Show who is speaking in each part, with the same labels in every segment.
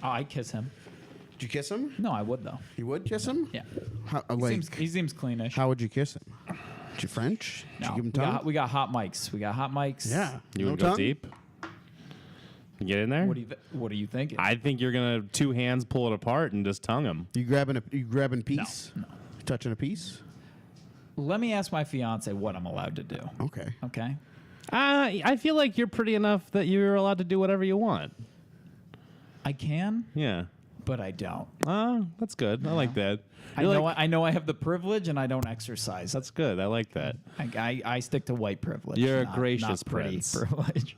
Speaker 1: Oh, I kiss him.
Speaker 2: Did you kiss him?
Speaker 1: No, I would though.
Speaker 2: You would kiss him?
Speaker 1: Yeah.
Speaker 2: How,
Speaker 1: He seems cleanish.
Speaker 2: how would you kiss him? Did you French? Did
Speaker 1: No,
Speaker 2: you give him tongue?
Speaker 1: we got hot mics.
Speaker 2: Yeah.
Speaker 3: You
Speaker 2: No
Speaker 3: would go
Speaker 2: tongue?
Speaker 3: deep? Get in there?
Speaker 1: What are you thinking?
Speaker 3: I think you're going to 2 hands pull it apart and just tongue him.
Speaker 2: You grabbing a piece?
Speaker 1: No.
Speaker 2: You touching a piece?
Speaker 1: Let me ask my fiance what I'm allowed to do.
Speaker 2: Okay.
Speaker 1: Okay.
Speaker 3: I feel like you're pretty enough that you're allowed to do whatever you want.
Speaker 1: I can,
Speaker 3: Yeah.
Speaker 1: but I don't.
Speaker 3: That's good. I like that.
Speaker 1: I know I have the privilege and I don't exercise.
Speaker 3: That's good. I like that.
Speaker 1: I stick to white privilege.
Speaker 3: You're a
Speaker 1: not
Speaker 3: gracious
Speaker 1: pretty
Speaker 3: prince.
Speaker 1: privilege.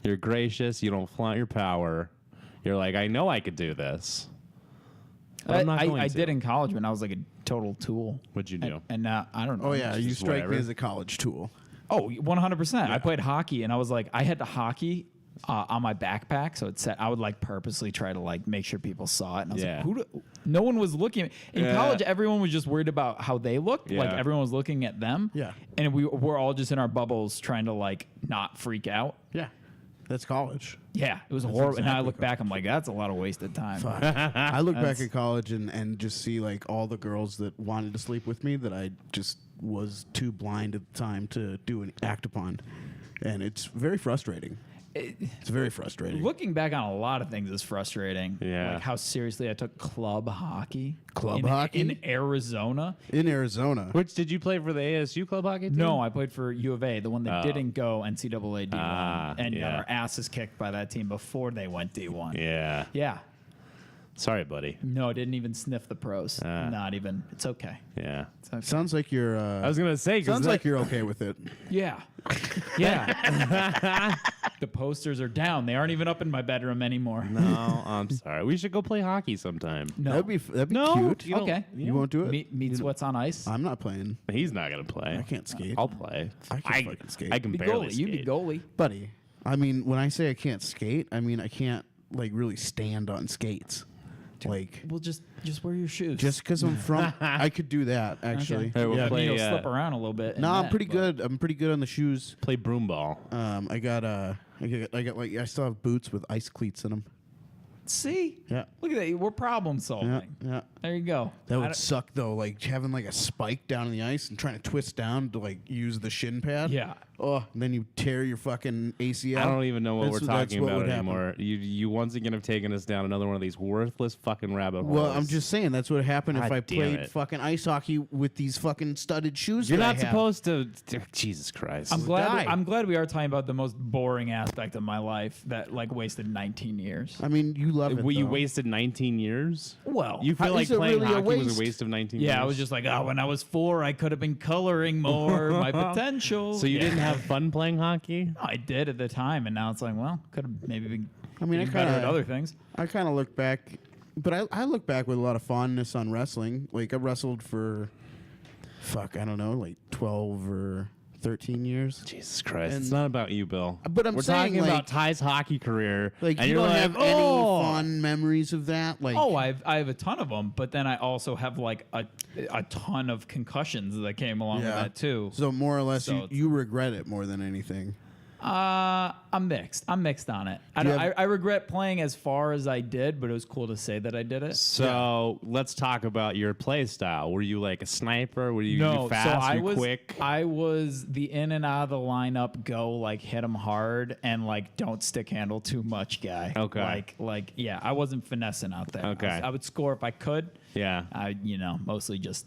Speaker 3: You're gracious. You don't flaunt your power. You're like, I know I could do this. But I'm not going
Speaker 1: I
Speaker 3: to.
Speaker 1: did in college when I was like a total tool.
Speaker 3: What'd you do?
Speaker 1: And I don't know.
Speaker 2: Oh yeah, you
Speaker 3: Just
Speaker 2: strike me
Speaker 3: whatever.
Speaker 2: as a college tool.
Speaker 1: Oh, 100%. I played hockey, and I was like, I had the hockey on my backpack, so it said I would like purposely try to like make sure people saw it. And I was
Speaker 3: Yeah.
Speaker 1: like, no one was looking. In
Speaker 3: Yeah.
Speaker 1: college, everyone was just worried about how they looked. Like
Speaker 3: Yeah.
Speaker 1: everyone was looking at them.
Speaker 2: Yeah.
Speaker 1: And we're all just in our bubbles trying to like not freak out.
Speaker 2: Yeah. That's college.
Speaker 1: Yeah, it was horrible. And now I
Speaker 2: exactly
Speaker 1: look back, I'm like, that's a lot of wasted time.
Speaker 2: I look back at college and just see like all the girls that wanted to sleep with me that I just was too blind at the time to do and act upon. And it's very frustrating. It's very frustrating.
Speaker 1: Looking back on a lot of things is frustrating.
Speaker 3: Yeah.
Speaker 1: Like how seriously I took club hockey.
Speaker 2: Club hockey?
Speaker 1: in Arizona.
Speaker 2: In Arizona.
Speaker 3: Which did you play for the ASU club hockey team?
Speaker 1: No, I played for U of A, the one that didn't go NCAA D1, and got
Speaker 3: yeah.
Speaker 1: our asses kicked by that team before they went D1.
Speaker 3: Yeah.
Speaker 1: Yeah.
Speaker 3: Sorry, buddy.
Speaker 1: No, didn't even sniff the pros. Not even. It's okay.
Speaker 3: Yeah.
Speaker 1: It's okay.
Speaker 2: Sounds like you're
Speaker 3: I was going to say,
Speaker 2: sounds like you're okay with it.
Speaker 1: Yeah. Yeah. The posters are down. They aren't even up in my bedroom anymore.
Speaker 3: No, I'm sorry. We should go play hockey sometime.
Speaker 1: No.
Speaker 2: That'd be
Speaker 3: No.
Speaker 2: cute.
Speaker 3: You don't-
Speaker 1: Okay.
Speaker 2: You won't do it?
Speaker 1: Meets what's on ice.
Speaker 2: I'm not playing.
Speaker 3: He's not going to play.
Speaker 2: I can't skate.
Speaker 3: I'll play.
Speaker 2: I can fucking skate.
Speaker 3: I can
Speaker 1: Be
Speaker 3: barely
Speaker 1: goalie.
Speaker 3: skate.
Speaker 1: You be goalie.
Speaker 2: Buddy, I mean, when I say I can't skate, I mean I can't like really stand on skates. Like
Speaker 1: Well, just wear your shoes.
Speaker 2: just because I'm from, I could do that actually.
Speaker 3: Hey, we'll
Speaker 2: Yeah.
Speaker 3: play-
Speaker 1: You'll slip around a little bit. in
Speaker 2: No, I'm
Speaker 1: that,
Speaker 2: pretty
Speaker 1: but-
Speaker 2: good. I'm pretty good on the shoes.
Speaker 3: Play broom ball.
Speaker 2: I got like I still have boots with ice cleats in them.
Speaker 1: See?
Speaker 2: Yeah.
Speaker 1: Look at that. We're problem solving.
Speaker 2: Yeah, yeah.
Speaker 1: There you go.
Speaker 2: That
Speaker 1: I
Speaker 2: would
Speaker 1: don't-
Speaker 2: suck though, like having like a spike down in the ice and trying to twist down to like use the shin pad.
Speaker 1: Yeah.
Speaker 2: Oh, and then you tear your fucking ACL.
Speaker 3: I don't even know what
Speaker 2: That's
Speaker 3: we're
Speaker 2: that's
Speaker 3: talking
Speaker 2: what
Speaker 3: about
Speaker 2: would happen.
Speaker 3: anymore. You once again have taken us down another one of these worthless fucking rabbit holes.
Speaker 2: Well, I'm just saying that's what happened if
Speaker 3: God
Speaker 2: I
Speaker 3: damn
Speaker 2: played
Speaker 3: it.
Speaker 2: fucking ice hockey with these fucking studded shoes.
Speaker 3: You're
Speaker 2: that I
Speaker 3: not
Speaker 2: have.
Speaker 3: supposed to. Jesus Christ.
Speaker 1: I'm glad.
Speaker 2: die.
Speaker 1: I'm glad we are talking about the most boring aspect of my life that like wasted 19 years.
Speaker 2: I mean, you love it.
Speaker 3: You
Speaker 2: though.
Speaker 3: wasted 19 years?
Speaker 1: Well,
Speaker 3: You feel
Speaker 2: How-
Speaker 3: like
Speaker 2: is it
Speaker 3: playing
Speaker 2: really a
Speaker 3: hockey was
Speaker 2: waste?
Speaker 3: a waste of 19 years?
Speaker 1: yeah, I was just like, oh, when I was 4, I could have been coloring more. My potential.
Speaker 3: So you
Speaker 1: Yeah.
Speaker 3: didn't have fun playing hockey?
Speaker 1: I did at the time, and now it's like, well, could have maybe been.
Speaker 2: I mean, I
Speaker 1: better at
Speaker 2: kinda-
Speaker 1: other things.
Speaker 2: I kind of look back, but I look back with a lot of fondness on wrestling. Like I wrestled for, I don't know, like 12 or 13 years.
Speaker 3: Jesus Christ.
Speaker 2: And-
Speaker 3: it's not about you, Bill.
Speaker 2: But I'm
Speaker 3: We're
Speaker 2: saying,
Speaker 3: talking
Speaker 2: like-
Speaker 3: about Ty's hockey career.
Speaker 2: Like
Speaker 3: and
Speaker 2: you
Speaker 3: you're
Speaker 2: don't
Speaker 3: like,
Speaker 2: have
Speaker 3: oh!
Speaker 2: any fond memories of that. Like
Speaker 1: Oh, I have a ton of them, but then I also have like a ton of concussions that came along with that too.
Speaker 2: So more or less,
Speaker 1: So
Speaker 2: you regret it more than anything.
Speaker 1: I'm mixed. I'm mixed on it.
Speaker 2: Do you have-
Speaker 1: I regret playing as far as I did, but it was cool to say that I did it.
Speaker 3: So let's talk about your play style. Were you like a sniper? Were you,
Speaker 1: No,
Speaker 3: you fast?
Speaker 1: so I
Speaker 3: you
Speaker 1: was
Speaker 3: quick?
Speaker 1: I was the in and out of the lineup, go like hit them hard and like don't stick handle too much guy.
Speaker 3: Okay.
Speaker 1: Like yeah, I wasn't finessing out there.
Speaker 3: Okay.
Speaker 1: I would score if I could.
Speaker 3: Yeah.
Speaker 1: I mostly just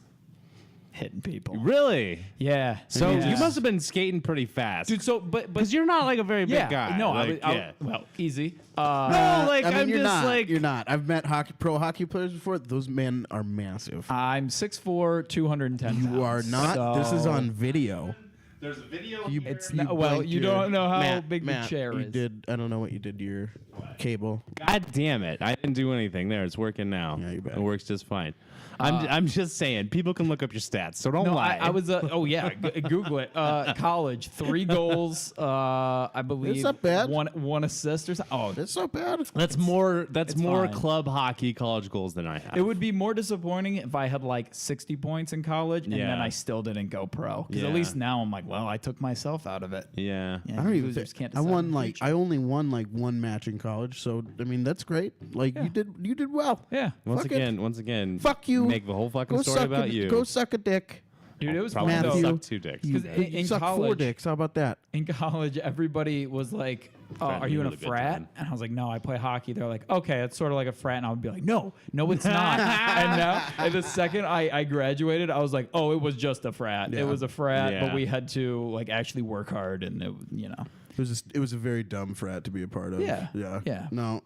Speaker 1: hitting people.
Speaker 3: Really?
Speaker 1: Yeah.
Speaker 3: So
Speaker 1: yeah.
Speaker 3: you must have been skating pretty fast.
Speaker 1: dude. So but
Speaker 3: Because you're not like a very big
Speaker 1: yeah,
Speaker 3: guy.
Speaker 1: no,
Speaker 3: like,
Speaker 1: well, easy.
Speaker 3: No, like
Speaker 2: I mean,
Speaker 3: I'm
Speaker 2: you're
Speaker 3: just
Speaker 2: not.
Speaker 3: like
Speaker 2: You're not. I've met pro hockey players before. Those men are massive.
Speaker 1: I'm 6'4", 210 pounds.
Speaker 2: You are not. This is
Speaker 1: So-
Speaker 2: on video.
Speaker 3: There's a video.
Speaker 2: You,
Speaker 1: It's
Speaker 2: you
Speaker 1: not, well,
Speaker 2: blanked
Speaker 1: you
Speaker 2: your-
Speaker 1: don't know how
Speaker 2: Matt,
Speaker 1: big
Speaker 2: Matt,
Speaker 1: the chair
Speaker 2: you
Speaker 1: is.
Speaker 2: did. I don't know what you did to your cable.
Speaker 3: God damn it! I didn't do anything there. It's working now.
Speaker 2: Yeah, you bet.
Speaker 3: It works just fine. I'm just saying. People can look up your stats, so don't
Speaker 1: No,
Speaker 3: lie.
Speaker 1: I was. Oh yeah, Google it. College, 3 goals. I believe.
Speaker 2: It's not bad.
Speaker 1: One assist or something. Oh,
Speaker 2: That's not bad.
Speaker 3: That's more. That's
Speaker 1: it's
Speaker 3: more
Speaker 1: fine.
Speaker 3: club hockey college goals than I have.
Speaker 1: it would be more disappointing if I had like 60 points in college and
Speaker 3: Yeah.
Speaker 1: then I still didn't go pro. Because
Speaker 3: Yeah.
Speaker 1: at least now I'm like, well, I took myself out of it.
Speaker 3: Yeah.
Speaker 1: Yeah,
Speaker 2: I don't even
Speaker 1: losers
Speaker 2: think
Speaker 1: can't
Speaker 2: I
Speaker 1: decide
Speaker 2: won
Speaker 1: the
Speaker 2: like
Speaker 1: future.
Speaker 2: I only won like one match in college, so I mean that's great. Like
Speaker 1: Yeah.
Speaker 2: you did well.
Speaker 1: Yeah.
Speaker 3: Once
Speaker 2: Fuck it.
Speaker 3: again,
Speaker 2: Fuck you.
Speaker 3: Make the whole fucking
Speaker 2: Go
Speaker 3: story
Speaker 2: suck
Speaker 3: about you.
Speaker 2: Go suck a dick.
Speaker 1: Dude, it was
Speaker 3: Probably
Speaker 1: fun
Speaker 2: Matthew.
Speaker 1: though.
Speaker 3: suck 2 dicks.
Speaker 2: You,
Speaker 1: 'Cause in
Speaker 2: you suck 4
Speaker 1: college-
Speaker 2: dicks. How about that?
Speaker 1: In college, everybody was like,
Speaker 3: Frat
Speaker 1: are you in a
Speaker 3: really good
Speaker 1: frat?
Speaker 3: time.
Speaker 1: And I was like, no, I play hockey. They're like, okay, it's sort of like a frat. And I would be like, no, it's not. And now, and the second I graduated, I was like, oh, it was just a frat.
Speaker 2: Yeah.
Speaker 1: It was a frat,
Speaker 3: Yeah.
Speaker 1: but we had to like actually work hard. And,
Speaker 2: It was a very dumb frat to be a part of.
Speaker 1: Yeah.
Speaker 2: Yeah.
Speaker 1: Yeah.
Speaker 2: No,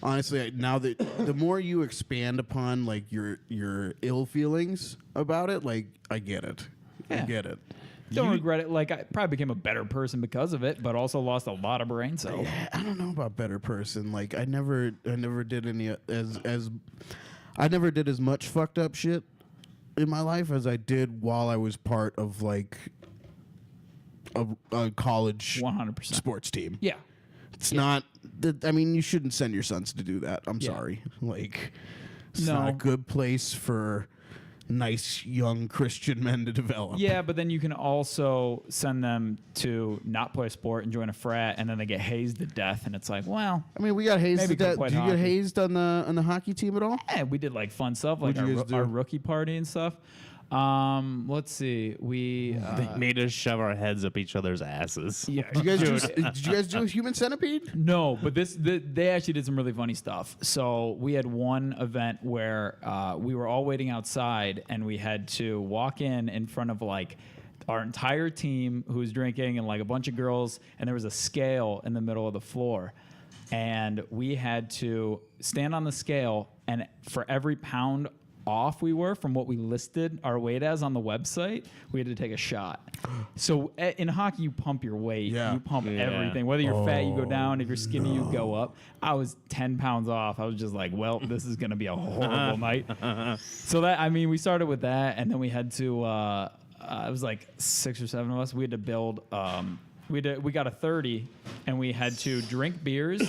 Speaker 2: honestly, now that the more you expand upon like your ill feelings about it, like I get it. I
Speaker 1: Yeah.
Speaker 2: get it.
Speaker 1: don't regret it. Like, I probably became a better person because of it, but also lost a lot of brain cells.
Speaker 2: I don't know about better person. Like I never did any I never did as much fucked up shit in my life as I did while I was part of like a college
Speaker 1: 100%.
Speaker 2: sports team.
Speaker 1: Yeah.
Speaker 2: It's not. I mean, you shouldn't send your sons to do that. I'm
Speaker 1: Yeah.
Speaker 2: sorry. Like, it's
Speaker 1: No.
Speaker 2: not a good place for nice young Christian men to develop.
Speaker 1: Yeah, but then you can also send them to not play a sport and join a frat, and then they get hazed to death, and it's like, well,
Speaker 2: I mean, we got hazed.
Speaker 1: Maybe
Speaker 2: To death.
Speaker 1: come
Speaker 2: Did you
Speaker 1: play
Speaker 2: get
Speaker 1: hockey.
Speaker 2: hazed on the hockey team at all?
Speaker 1: yeah, we did like fun stuff, like
Speaker 2: What'd you guys do?
Speaker 1: our rookie party and stuff. Let's see, we
Speaker 3: They made us shove our heads up each other's asses.
Speaker 1: yeah,
Speaker 2: Did you guys
Speaker 1: dude,
Speaker 2: do? Did you guys do a human centipede?
Speaker 1: No, but they actually did some really funny stuff. So we had one event where we were all waiting outside, and we had to walk in front of like our entire team who was drinking and like a bunch of girls, and there was a scale in the middle of the floor, and we had to stand on the scale, and for every pound off we were from what we listed our weight as on the website, we had to take a shot. So in hockey, you pump your weight,
Speaker 2: Yeah.
Speaker 1: you pump
Speaker 3: Yeah.
Speaker 1: everything. Whether you're fat, you go down. If you're skinny, you go up. I was 10 pounds off. I was just like, well, this is gonna be a horrible night. So that, I mean, we started with that, and then we had to. It was like 6 or 7 of us. We had to build. We got a 30, and we had to drink beers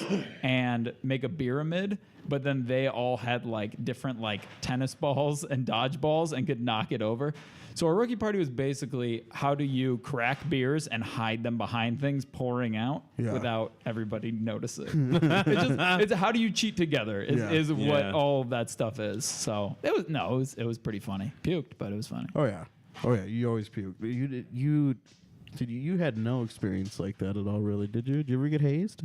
Speaker 1: and make a pyramid. But then they all had like different like tennis balls and dodgeballs and could knock it over. So our rookie party was basically how do you crack beers and hide them behind things pouring out
Speaker 2: Yeah.
Speaker 1: without everybody noticing. It's how do you cheat together
Speaker 2: Yeah.
Speaker 1: is what
Speaker 3: Yeah.
Speaker 1: all of that stuff is. So it was pretty funny. Puked, but it was funny.
Speaker 2: Oh yeah. You always puke. You had no experience like that at all, really, did you? Did you ever get hazed?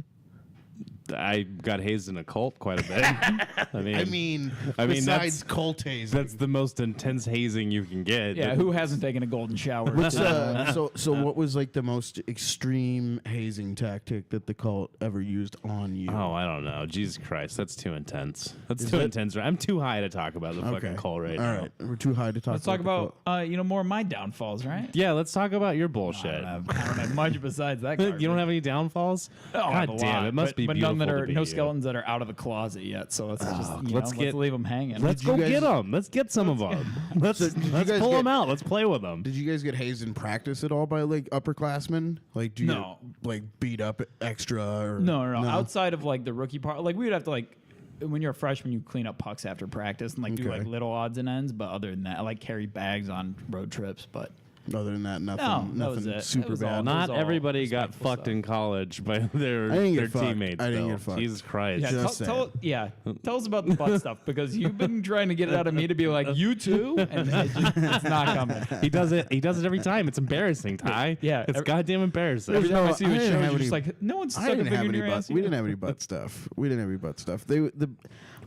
Speaker 3: I got hazed in a cult quite a bit. I mean,
Speaker 2: besides cult hazing.
Speaker 3: that's the most intense hazing you can get.
Speaker 1: Yeah, who hasn't taken a golden shower?
Speaker 2: So what was like the most extreme hazing tactic that the cult ever used on you?
Speaker 3: Oh, I don't know. Jesus Christ, that's too intense. That's too intense. I'm too high to talk about the fucking cult right
Speaker 2: All
Speaker 3: now.
Speaker 2: right, we're too high to talk.
Speaker 1: Let's talk
Speaker 2: the
Speaker 1: about
Speaker 2: cult.
Speaker 1: more of my downfalls, right?
Speaker 3: Yeah, let's talk about your
Speaker 1: I
Speaker 3: bullshit.
Speaker 1: don't have much besides that.
Speaker 3: You don't have any downfalls?
Speaker 1: Oh, I have
Speaker 3: God
Speaker 1: a
Speaker 3: damn,
Speaker 1: lot,
Speaker 3: it must be
Speaker 1: but
Speaker 3: beautiful
Speaker 1: none that
Speaker 3: to
Speaker 1: are
Speaker 3: be
Speaker 1: no
Speaker 3: you.
Speaker 1: skeletons that are out of the closet yet. So let's just
Speaker 3: let's
Speaker 1: let's leave them hanging.
Speaker 3: Let's
Speaker 2: Did you
Speaker 3: go
Speaker 2: guys-
Speaker 3: get them. Let's get some of them. Let's
Speaker 2: did you guys
Speaker 3: pull
Speaker 2: get-
Speaker 3: them out. Let's play with them.
Speaker 2: Did you guys get hazed in practice at all by like upperclassmen? Like, do you
Speaker 1: No.
Speaker 2: get, like beat up extra? Or
Speaker 1: No. Outside of like the rookie part, like we would have to like when you're a freshman, you clean up pucks after practice and like do
Speaker 2: Okay.
Speaker 1: like little odds and ends. But other than that, I like carry bags on road trips. But
Speaker 2: Other than that, nothing.
Speaker 1: No, that was
Speaker 2: nothing
Speaker 1: it. It
Speaker 2: super
Speaker 1: was all-
Speaker 2: bad.
Speaker 3: Not
Speaker 1: all
Speaker 3: everybody got
Speaker 1: respectful
Speaker 3: fucked
Speaker 1: stuff.
Speaker 3: in college by their
Speaker 2: I didn't get
Speaker 3: their
Speaker 2: fucked.
Speaker 3: teammates.
Speaker 2: I didn't
Speaker 3: though.
Speaker 2: get fucked.
Speaker 3: Jesus Christ.
Speaker 1: yeah,
Speaker 2: Just
Speaker 1: tell us about the butt stuff because you've been trying to get it out of me to be like you too, and it's not coming.
Speaker 3: He does it. He does it every time. It's embarrassing, Ty.
Speaker 1: Yeah,
Speaker 3: it's goddamn embarrassing.
Speaker 1: Every time I see you
Speaker 2: I
Speaker 1: at
Speaker 2: didn't
Speaker 1: shows,
Speaker 2: have
Speaker 1: you're just
Speaker 2: any-
Speaker 1: like, no one's
Speaker 2: I
Speaker 1: stuck a
Speaker 2: didn't
Speaker 1: finger
Speaker 2: have
Speaker 1: in
Speaker 2: any
Speaker 1: your
Speaker 2: butt.
Speaker 1: ass.
Speaker 2: We didn't have any butt stuff. We didn't have any butt stuff.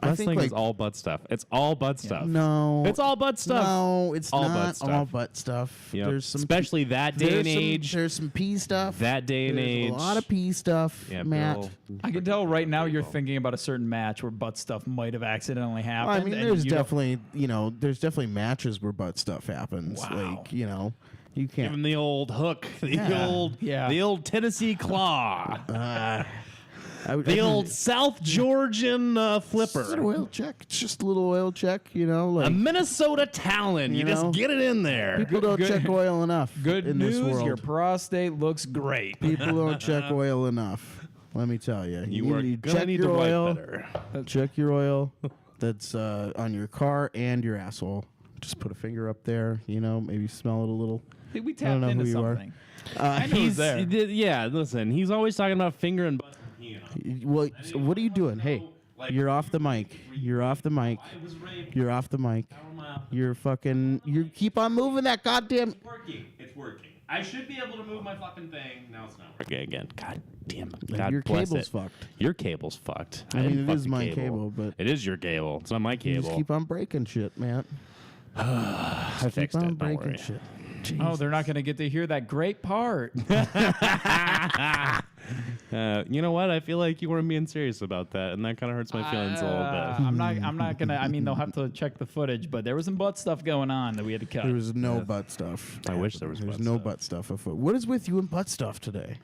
Speaker 2: I think
Speaker 3: Wrestling
Speaker 2: like
Speaker 3: is all butt stuff. It's all butt stuff.
Speaker 2: no,
Speaker 3: It's all butt stuff.
Speaker 2: No, it's
Speaker 3: All
Speaker 2: not
Speaker 3: butt stuff.
Speaker 2: all butt stuff.
Speaker 3: Yep.
Speaker 2: There's some
Speaker 3: Especially that day and age.
Speaker 2: There's some pee stuff.
Speaker 3: That day and
Speaker 2: There's
Speaker 3: age.
Speaker 2: a lot of pee stuff.
Speaker 3: Yeah,
Speaker 2: Matt.
Speaker 3: Bill.
Speaker 1: I can tell right now you're thinking about a certain match where butt stuff might have accidentally
Speaker 2: Well,
Speaker 1: happened.
Speaker 2: I mean,
Speaker 1: and
Speaker 2: there's
Speaker 1: you don't-
Speaker 2: definitely there's definitely matches where butt stuff happens.
Speaker 1: Wow.
Speaker 2: Like you
Speaker 3: Give
Speaker 2: can't.
Speaker 3: him the old hook.
Speaker 2: Yeah.
Speaker 3: The old Tennessee claw.
Speaker 2: I
Speaker 3: The old South Georgian
Speaker 2: It's just an
Speaker 3: flipper.
Speaker 2: oil check. It's just a little oil check. Like
Speaker 3: A Minnesota Talon. You
Speaker 2: You
Speaker 3: just
Speaker 2: know?
Speaker 3: get it in there.
Speaker 2: people don't
Speaker 1: good-
Speaker 2: check oil enough.
Speaker 1: Good
Speaker 2: in
Speaker 1: news,
Speaker 2: this world.
Speaker 1: your prostate looks great.
Speaker 2: People don't check oil enough. Let me tell you.
Speaker 3: You are
Speaker 2: you
Speaker 3: gonna
Speaker 2: check
Speaker 3: need
Speaker 2: your
Speaker 3: to wipe
Speaker 2: oil.
Speaker 3: better.
Speaker 2: Check your oil. That's on your car and your asshole. Just put a finger up there, you know, maybe smell it a little.
Speaker 1: I think we
Speaker 2: I don't
Speaker 1: tapped
Speaker 2: know
Speaker 1: into
Speaker 2: who you are.
Speaker 1: something. I know he's there.
Speaker 3: Yeah, listen, he's always talking about finger and butt.
Speaker 2: Well, so what are you doing? Hey, you're off the mic. You're off the mic. You're off the mic. You're fucking. You keep on moving that goddamn.
Speaker 3: It's working. I should be able to move my fucking thing. Now it's not working again. God damn. God
Speaker 2: Your
Speaker 3: bless
Speaker 2: cable's
Speaker 3: it.
Speaker 2: fucked.
Speaker 3: Your cable's fucked.
Speaker 2: I mean,
Speaker 3: didn't
Speaker 2: it
Speaker 3: fuck
Speaker 2: is
Speaker 3: the
Speaker 2: my cable, but
Speaker 3: it is your cable. It's not my
Speaker 2: you
Speaker 3: cable.
Speaker 2: just keep on breaking shit, man.
Speaker 3: I
Speaker 2: Keep
Speaker 3: fixed
Speaker 2: on
Speaker 3: it. Don't
Speaker 2: breaking
Speaker 3: worry.
Speaker 2: shit.
Speaker 1: Oh, they're not going to get to hear that great part.
Speaker 3: You know what? I feel like you weren't being serious about that, and that kind of hurts my feelings a little bit.
Speaker 1: I'm not gonna. I mean, they'll have to check the footage, but there was some butt stuff going on that we had to cut.
Speaker 2: There was no butt stuff.
Speaker 3: I wish there was
Speaker 2: There's
Speaker 3: butt
Speaker 2: no
Speaker 3: stuff.
Speaker 2: butt stuff afoot. What is with you and butt stuff today?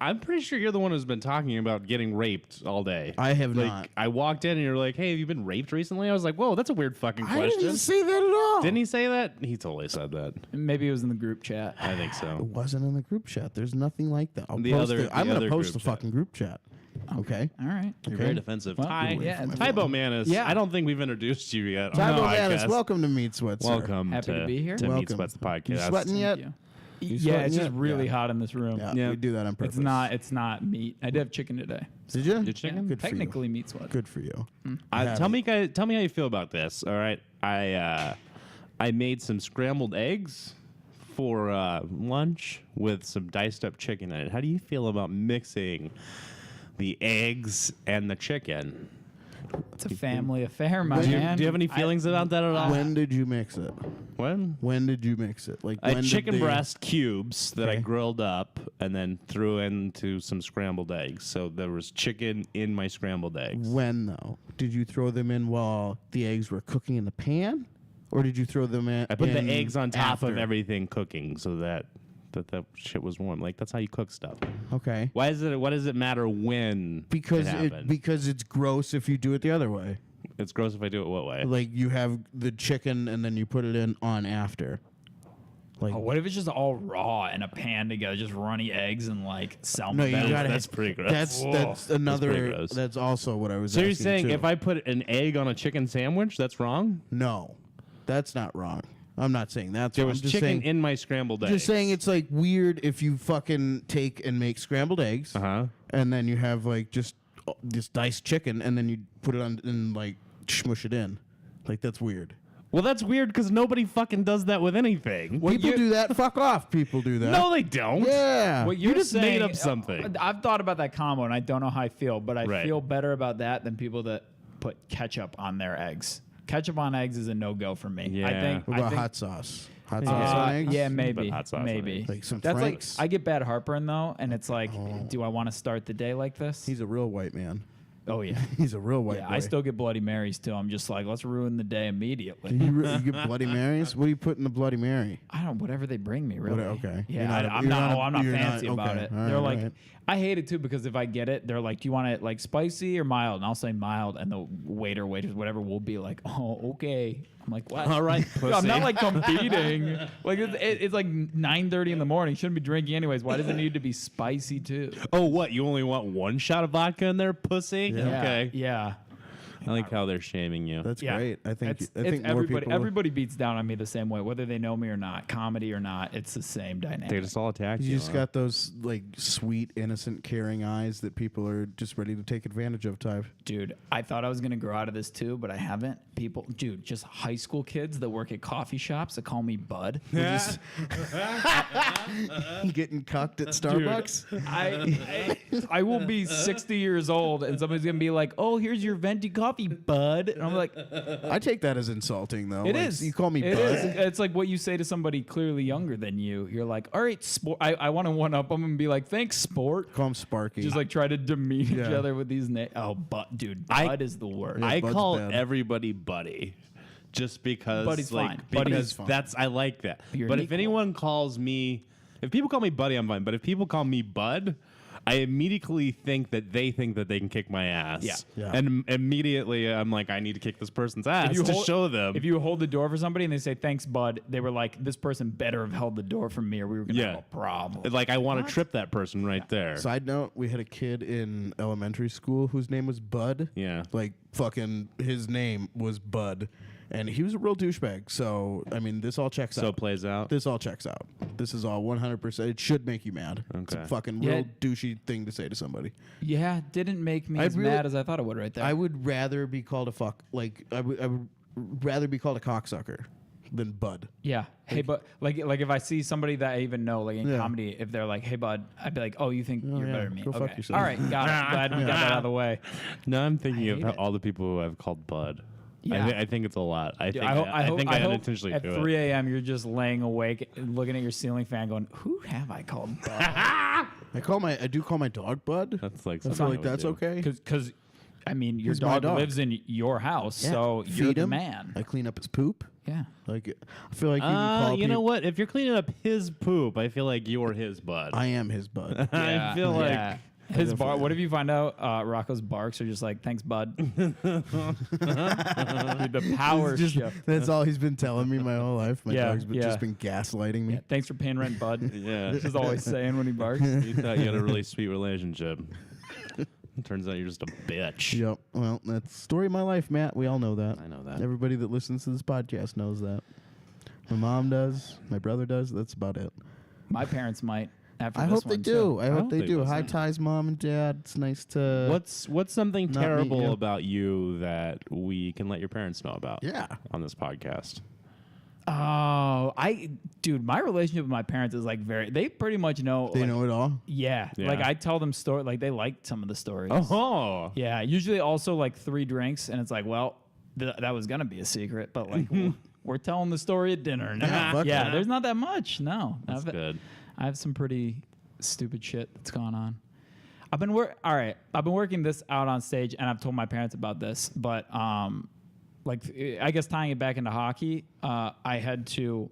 Speaker 3: I'm pretty sure you're the one who's been talking about getting raped all day.
Speaker 2: I have
Speaker 3: like,
Speaker 2: not.
Speaker 3: I walked in and you're like, "Hey, have you been raped recently?" I was like, "Whoa, that's a weird fucking
Speaker 2: I
Speaker 3: question."
Speaker 2: didn't say that at all.
Speaker 3: Didn't he say that? He totally said that.
Speaker 1: Maybe it was in the group chat.
Speaker 3: I think
Speaker 2: It
Speaker 3: so.
Speaker 2: wasn't in the group chat. There's nothing like that.
Speaker 3: The other-
Speaker 2: I'm
Speaker 3: the
Speaker 2: gonna
Speaker 3: other
Speaker 2: post the
Speaker 3: group chat.
Speaker 2: fucking group chat. Okay.
Speaker 1: All right.
Speaker 3: You're
Speaker 2: Okay.
Speaker 3: very defensive.
Speaker 1: Well,
Speaker 3: Ty,
Speaker 1: yeah,
Speaker 3: Ty Baumanis.
Speaker 1: Yeah.
Speaker 3: I don't think we've introduced you yet.
Speaker 2: Ty
Speaker 3: on the
Speaker 2: Baumanis,
Speaker 3: podcast.
Speaker 2: welcome to Meat Sweat, sir.
Speaker 3: Welcome
Speaker 1: Happy to be here.
Speaker 3: to Meat
Speaker 2: Welcome.
Speaker 3: Sweats, the podcast.
Speaker 2: You sweating yet?
Speaker 1: Thank you.
Speaker 2: You
Speaker 1: Yeah,
Speaker 2: sweating
Speaker 1: it's just
Speaker 2: yet?
Speaker 1: really
Speaker 2: Yeah.
Speaker 1: hot in this room.
Speaker 2: Yeah,
Speaker 3: Yeah.
Speaker 2: we do that on purpose.
Speaker 1: It's not meat. I did have chicken today.
Speaker 2: Did you?
Speaker 3: Did chicken?
Speaker 2: Good for you.
Speaker 1: Technically meat sweat.
Speaker 2: Good for you.
Speaker 3: Tell me how you feel about this. All right, I made some scrambled eggs for lunch with some diced up chicken in it. How do you feel about mixing the eggs and the chicken?
Speaker 1: It's a family affair, my
Speaker 3: Do you,
Speaker 1: man.
Speaker 3: do you have any feelings about that at all?
Speaker 2: When did you mix it?
Speaker 3: When?
Speaker 2: When did you mix it? Like
Speaker 3: I
Speaker 2: when
Speaker 3: had
Speaker 2: did
Speaker 3: chicken
Speaker 2: they-
Speaker 3: breast cubes that I
Speaker 2: Okay.
Speaker 3: grilled up and then threw into some scrambled eggs. So there was chicken in my scrambled eggs.
Speaker 2: When though? Did you throw them in while the eggs were cooking in the pan, or did you throw them in?
Speaker 3: I put the
Speaker 2: in
Speaker 3: eggs on top of
Speaker 2: after?
Speaker 3: everything cooking so that shit was warm. Like, that's how you cook stuff.
Speaker 2: Okay.
Speaker 3: What does it matter when
Speaker 2: Because
Speaker 3: it happened?
Speaker 2: because it's gross if you do it the other way.
Speaker 3: It's gross if I do it what way?
Speaker 2: Like you have the chicken and then you put it in on after. Like
Speaker 1: Oh, what if it's just all raw in a pan together, just runny eggs and like salmon?
Speaker 2: no, you
Speaker 1: belly?
Speaker 2: gotta.
Speaker 3: that's pretty gross.
Speaker 2: That's
Speaker 1: Whoa.
Speaker 2: that's another.
Speaker 3: pretty gross.
Speaker 2: That's also what I was.
Speaker 3: So you're
Speaker 2: asking,
Speaker 3: saying
Speaker 2: too.
Speaker 3: if I put an egg on a chicken sandwich, that's wrong?
Speaker 2: No, that's not wrong. I'm not saying that's
Speaker 3: There
Speaker 2: wrong.
Speaker 3: was
Speaker 2: I'm just
Speaker 3: chicken
Speaker 2: saying,
Speaker 3: in my scrambled eggs.
Speaker 2: just saying it's like weird if you fucking take and make scrambled eggs
Speaker 3: Uh-huh.
Speaker 2: and then you have like just diced chicken and then you put it on and like smush it in. Like that's weird.
Speaker 3: Well, that's weird because nobody fucking does that with anything.
Speaker 2: People do that. Fuck off. People do that.
Speaker 3: No, they don't.
Speaker 2: Yeah.
Speaker 1: What
Speaker 3: You
Speaker 1: you're
Speaker 3: just made
Speaker 1: saying-
Speaker 3: up something.
Speaker 1: I've thought about that combo and I don't know how I feel, but I
Speaker 3: Right.
Speaker 1: feel better about that than people that put ketchup on their eggs. Ketchup on eggs is a no-go for me. I
Speaker 3: Yeah.
Speaker 1: think.
Speaker 2: What
Speaker 1: I
Speaker 2: about
Speaker 1: think,
Speaker 2: hot sauce? Hot sauce
Speaker 1: uh,
Speaker 2: on eggs?
Speaker 1: yeah,
Speaker 3: Put
Speaker 1: maybe,
Speaker 3: hot sauce on
Speaker 1: maybe.
Speaker 3: eggs.
Speaker 2: Like some
Speaker 1: That's
Speaker 2: Franks?
Speaker 1: like I get bad heartburn though, and it's like, do I want to start the day like this?
Speaker 2: He's a real white man.
Speaker 1: oh yeah,
Speaker 2: He's a real white
Speaker 1: yeah.
Speaker 2: boy.
Speaker 1: I still get Bloody Marys too. I'm just like, let's ruin the day immediately.
Speaker 2: You get Bloody Marys? What do you put in the Bloody Mary?
Speaker 1: I don't. Whatever they bring me, really.
Speaker 2: okay.
Speaker 1: Yeah,
Speaker 2: You're not a-
Speaker 1: I'm
Speaker 2: you're
Speaker 1: not.
Speaker 2: not a-
Speaker 1: Oh, I'm not
Speaker 2: you're not-
Speaker 1: fancy about
Speaker 2: okay.
Speaker 1: it.
Speaker 2: All
Speaker 1: They're
Speaker 2: right,
Speaker 1: like,
Speaker 2: all right.
Speaker 1: I hate it too because if I get it, they're like, "Do you want it like spicy or mild?" And I'll say mild, and the waiter, waitress, whatever, will be like, "Oh, okay." I'm like, "What?"
Speaker 3: All right,
Speaker 1: No, I'm not
Speaker 3: pussy.
Speaker 1: like competing. Like it's like 9:30 in the morning. Shouldn't be drinking anyways. Why does it need to be spicy too?
Speaker 3: Oh, what? You only want one shot of vodka in there, pussy?
Speaker 2: Yeah.
Speaker 3: Okay.
Speaker 1: Yeah.
Speaker 3: I like how they're shaming you.
Speaker 2: That's
Speaker 1: Yeah.
Speaker 2: great. I think
Speaker 1: It's
Speaker 2: more
Speaker 1: everybody.
Speaker 2: people.
Speaker 1: Everybody beats down on me the same way, whether they know me or not, comedy or not. It's the same dynamic.
Speaker 3: They just all attack you.
Speaker 2: You just
Speaker 3: huh?
Speaker 2: got those like sweet, innocent, caring eyes that people are just ready to take advantage of. Ty.
Speaker 1: Dude, I thought I was gonna grow out of this too, but I haven't. People, dude, just high school kids that work at coffee shops that call me Bud.
Speaker 2: Getting cucked at Starbucks.
Speaker 1: I will be 60 years old and somebody's gonna be like, "Oh, here's your venti coffee, Bud," and I'm like,
Speaker 2: I take that as insulting, though.
Speaker 1: "It
Speaker 2: Like,
Speaker 1: is.
Speaker 2: You call me
Speaker 1: It
Speaker 2: Bud.
Speaker 1: is. It's like what you say to somebody clearly younger than you. You're like, "All right, sport." I want to one up them and be like, "Thanks, sport."
Speaker 2: Call him Sparky.
Speaker 1: Just like try to demean each
Speaker 2: Yeah.
Speaker 1: other with these names. Oh, but dude,
Speaker 3: I-
Speaker 1: Bud is the worst.
Speaker 2: Yeah,
Speaker 3: I
Speaker 2: Bud's
Speaker 3: call
Speaker 2: bad.
Speaker 3: everybody buddy, just because
Speaker 1: Buddy's
Speaker 3: like
Speaker 1: fine.
Speaker 3: because
Speaker 1: Buddy's
Speaker 2: fine.
Speaker 3: that's I like that.
Speaker 1: You're
Speaker 3: but
Speaker 1: an
Speaker 3: if
Speaker 1: equal.
Speaker 3: anyone calls me, if people call me buddy, I'm fine. But if people call me Bud, I immediately think that they can kick my ass.
Speaker 1: Yeah.
Speaker 2: Yeah.
Speaker 3: And immediately I'm like, I need to kick this person's ass to show them.
Speaker 1: If you hold the door for somebody and they say thanks, Bud, they were like, this person better have held the door for me, or we were gonna
Speaker 3: Yeah.
Speaker 1: have a problem.
Speaker 3: like I want to trip that person right there.
Speaker 2: Side note: we had a kid in elementary school whose name was Bud.
Speaker 3: Yeah.
Speaker 2: Like fucking, his name was Bud, And he was a real douchebag. So, I mean, this all checks out.
Speaker 3: So it plays out.
Speaker 2: This all checks out. This is all 100%. It should make you mad. It's a
Speaker 3: Okay.
Speaker 2: fucking real douchey thing to say to somebody.
Speaker 1: Yeah, didn't make me as mad as I thought it would right there.
Speaker 2: I would rather be called a fuck. Like, I would rather be called a cocksucker than bud.
Speaker 1: Yeah. Hey, but like if I see somebody that I even know, like in
Speaker 2: Yeah.
Speaker 1: comedy, if they're like, "Hey, bud," I'd be like, "Oh, you think you're
Speaker 2: yeah.
Speaker 1: better than me?"
Speaker 2: Go fuck
Speaker 1: Okay.
Speaker 2: yourself.
Speaker 1: All right, got it. Glad we got that out of the way.
Speaker 3: No, I'm thinking
Speaker 1: I
Speaker 3: of
Speaker 1: hate it.
Speaker 3: all the people who I've called Bud.
Speaker 1: Yeah.
Speaker 3: I think it's a lot. I think
Speaker 1: I hope
Speaker 3: unintentionally
Speaker 1: at
Speaker 3: do
Speaker 1: 3
Speaker 3: it.
Speaker 1: a.m. you're just laying awake, looking at your ceiling fan, going, "Who have I called bud?"
Speaker 2: I do call my dog Bud.
Speaker 3: That's like
Speaker 2: I feel
Speaker 3: something
Speaker 2: like
Speaker 3: I would
Speaker 2: that's
Speaker 3: do.
Speaker 2: okay.
Speaker 1: Because I mean, your
Speaker 2: He's my
Speaker 1: dog
Speaker 2: dog.
Speaker 1: lives in your house,
Speaker 2: Yeah.
Speaker 1: so you're
Speaker 2: Feed
Speaker 1: the
Speaker 2: him.
Speaker 1: man.
Speaker 2: I clean up his poop.
Speaker 1: Yeah.
Speaker 2: Like, I feel like you can call
Speaker 3: You know
Speaker 2: peop-
Speaker 3: what? If you're cleaning up his poop, I feel like you're his bud.
Speaker 2: I am his bud.
Speaker 3: I feel like
Speaker 1: yeah. His bar. What if you find out Rocco's barks are just like, "Thanks, bud." Dude, the power shift.
Speaker 2: That's all he's been telling me my whole life. My
Speaker 1: Yeah,
Speaker 2: dog's been,
Speaker 1: yeah.
Speaker 2: just been gaslighting me.
Speaker 1: Yeah, thanks for paying rent, bud.
Speaker 3: yeah.
Speaker 1: Just always saying when he barks.
Speaker 3: You thought you had a really sweet relationship. Turns out you're just a bitch.
Speaker 2: Yep. Well, that's the story of my life, Matt. We all know that.
Speaker 3: I know that.
Speaker 2: Everybody that listens to this podcast knows that. My mom does. My brother does. That's about it.
Speaker 1: My parents might. After
Speaker 2: I
Speaker 1: this
Speaker 2: hope they
Speaker 1: one,
Speaker 2: do.
Speaker 1: too.
Speaker 2: I hope they
Speaker 3: they
Speaker 2: do.
Speaker 3: listen.
Speaker 2: Hi, Ty's mom and dad. It's nice to.
Speaker 3: What's something
Speaker 2: Not me,
Speaker 3: terrible
Speaker 2: yeah.
Speaker 3: about you that we can let your parents know about?
Speaker 2: Yeah.
Speaker 3: On this podcast.
Speaker 1: Oh, dude, my relationship with my parents is like they pretty much know.
Speaker 2: They
Speaker 1: like,
Speaker 2: know it all.
Speaker 1: Yeah.
Speaker 3: Yeah.
Speaker 1: Like I tell them story, like they like some of the stories.
Speaker 3: Oh.
Speaker 1: Yeah. Usually also like 3 drinks, and it's like, well, that was gonna be a secret, but like we're telling the story at dinner now.
Speaker 2: Yeah, fuck
Speaker 1: Yeah,
Speaker 2: that.
Speaker 1: there's not that much. No,
Speaker 3: That's good.
Speaker 1: I have some pretty stupid shit that's gone on. I've been working this out on stage, and I've told my parents about this, but like I guess tying it back into hockey, I had to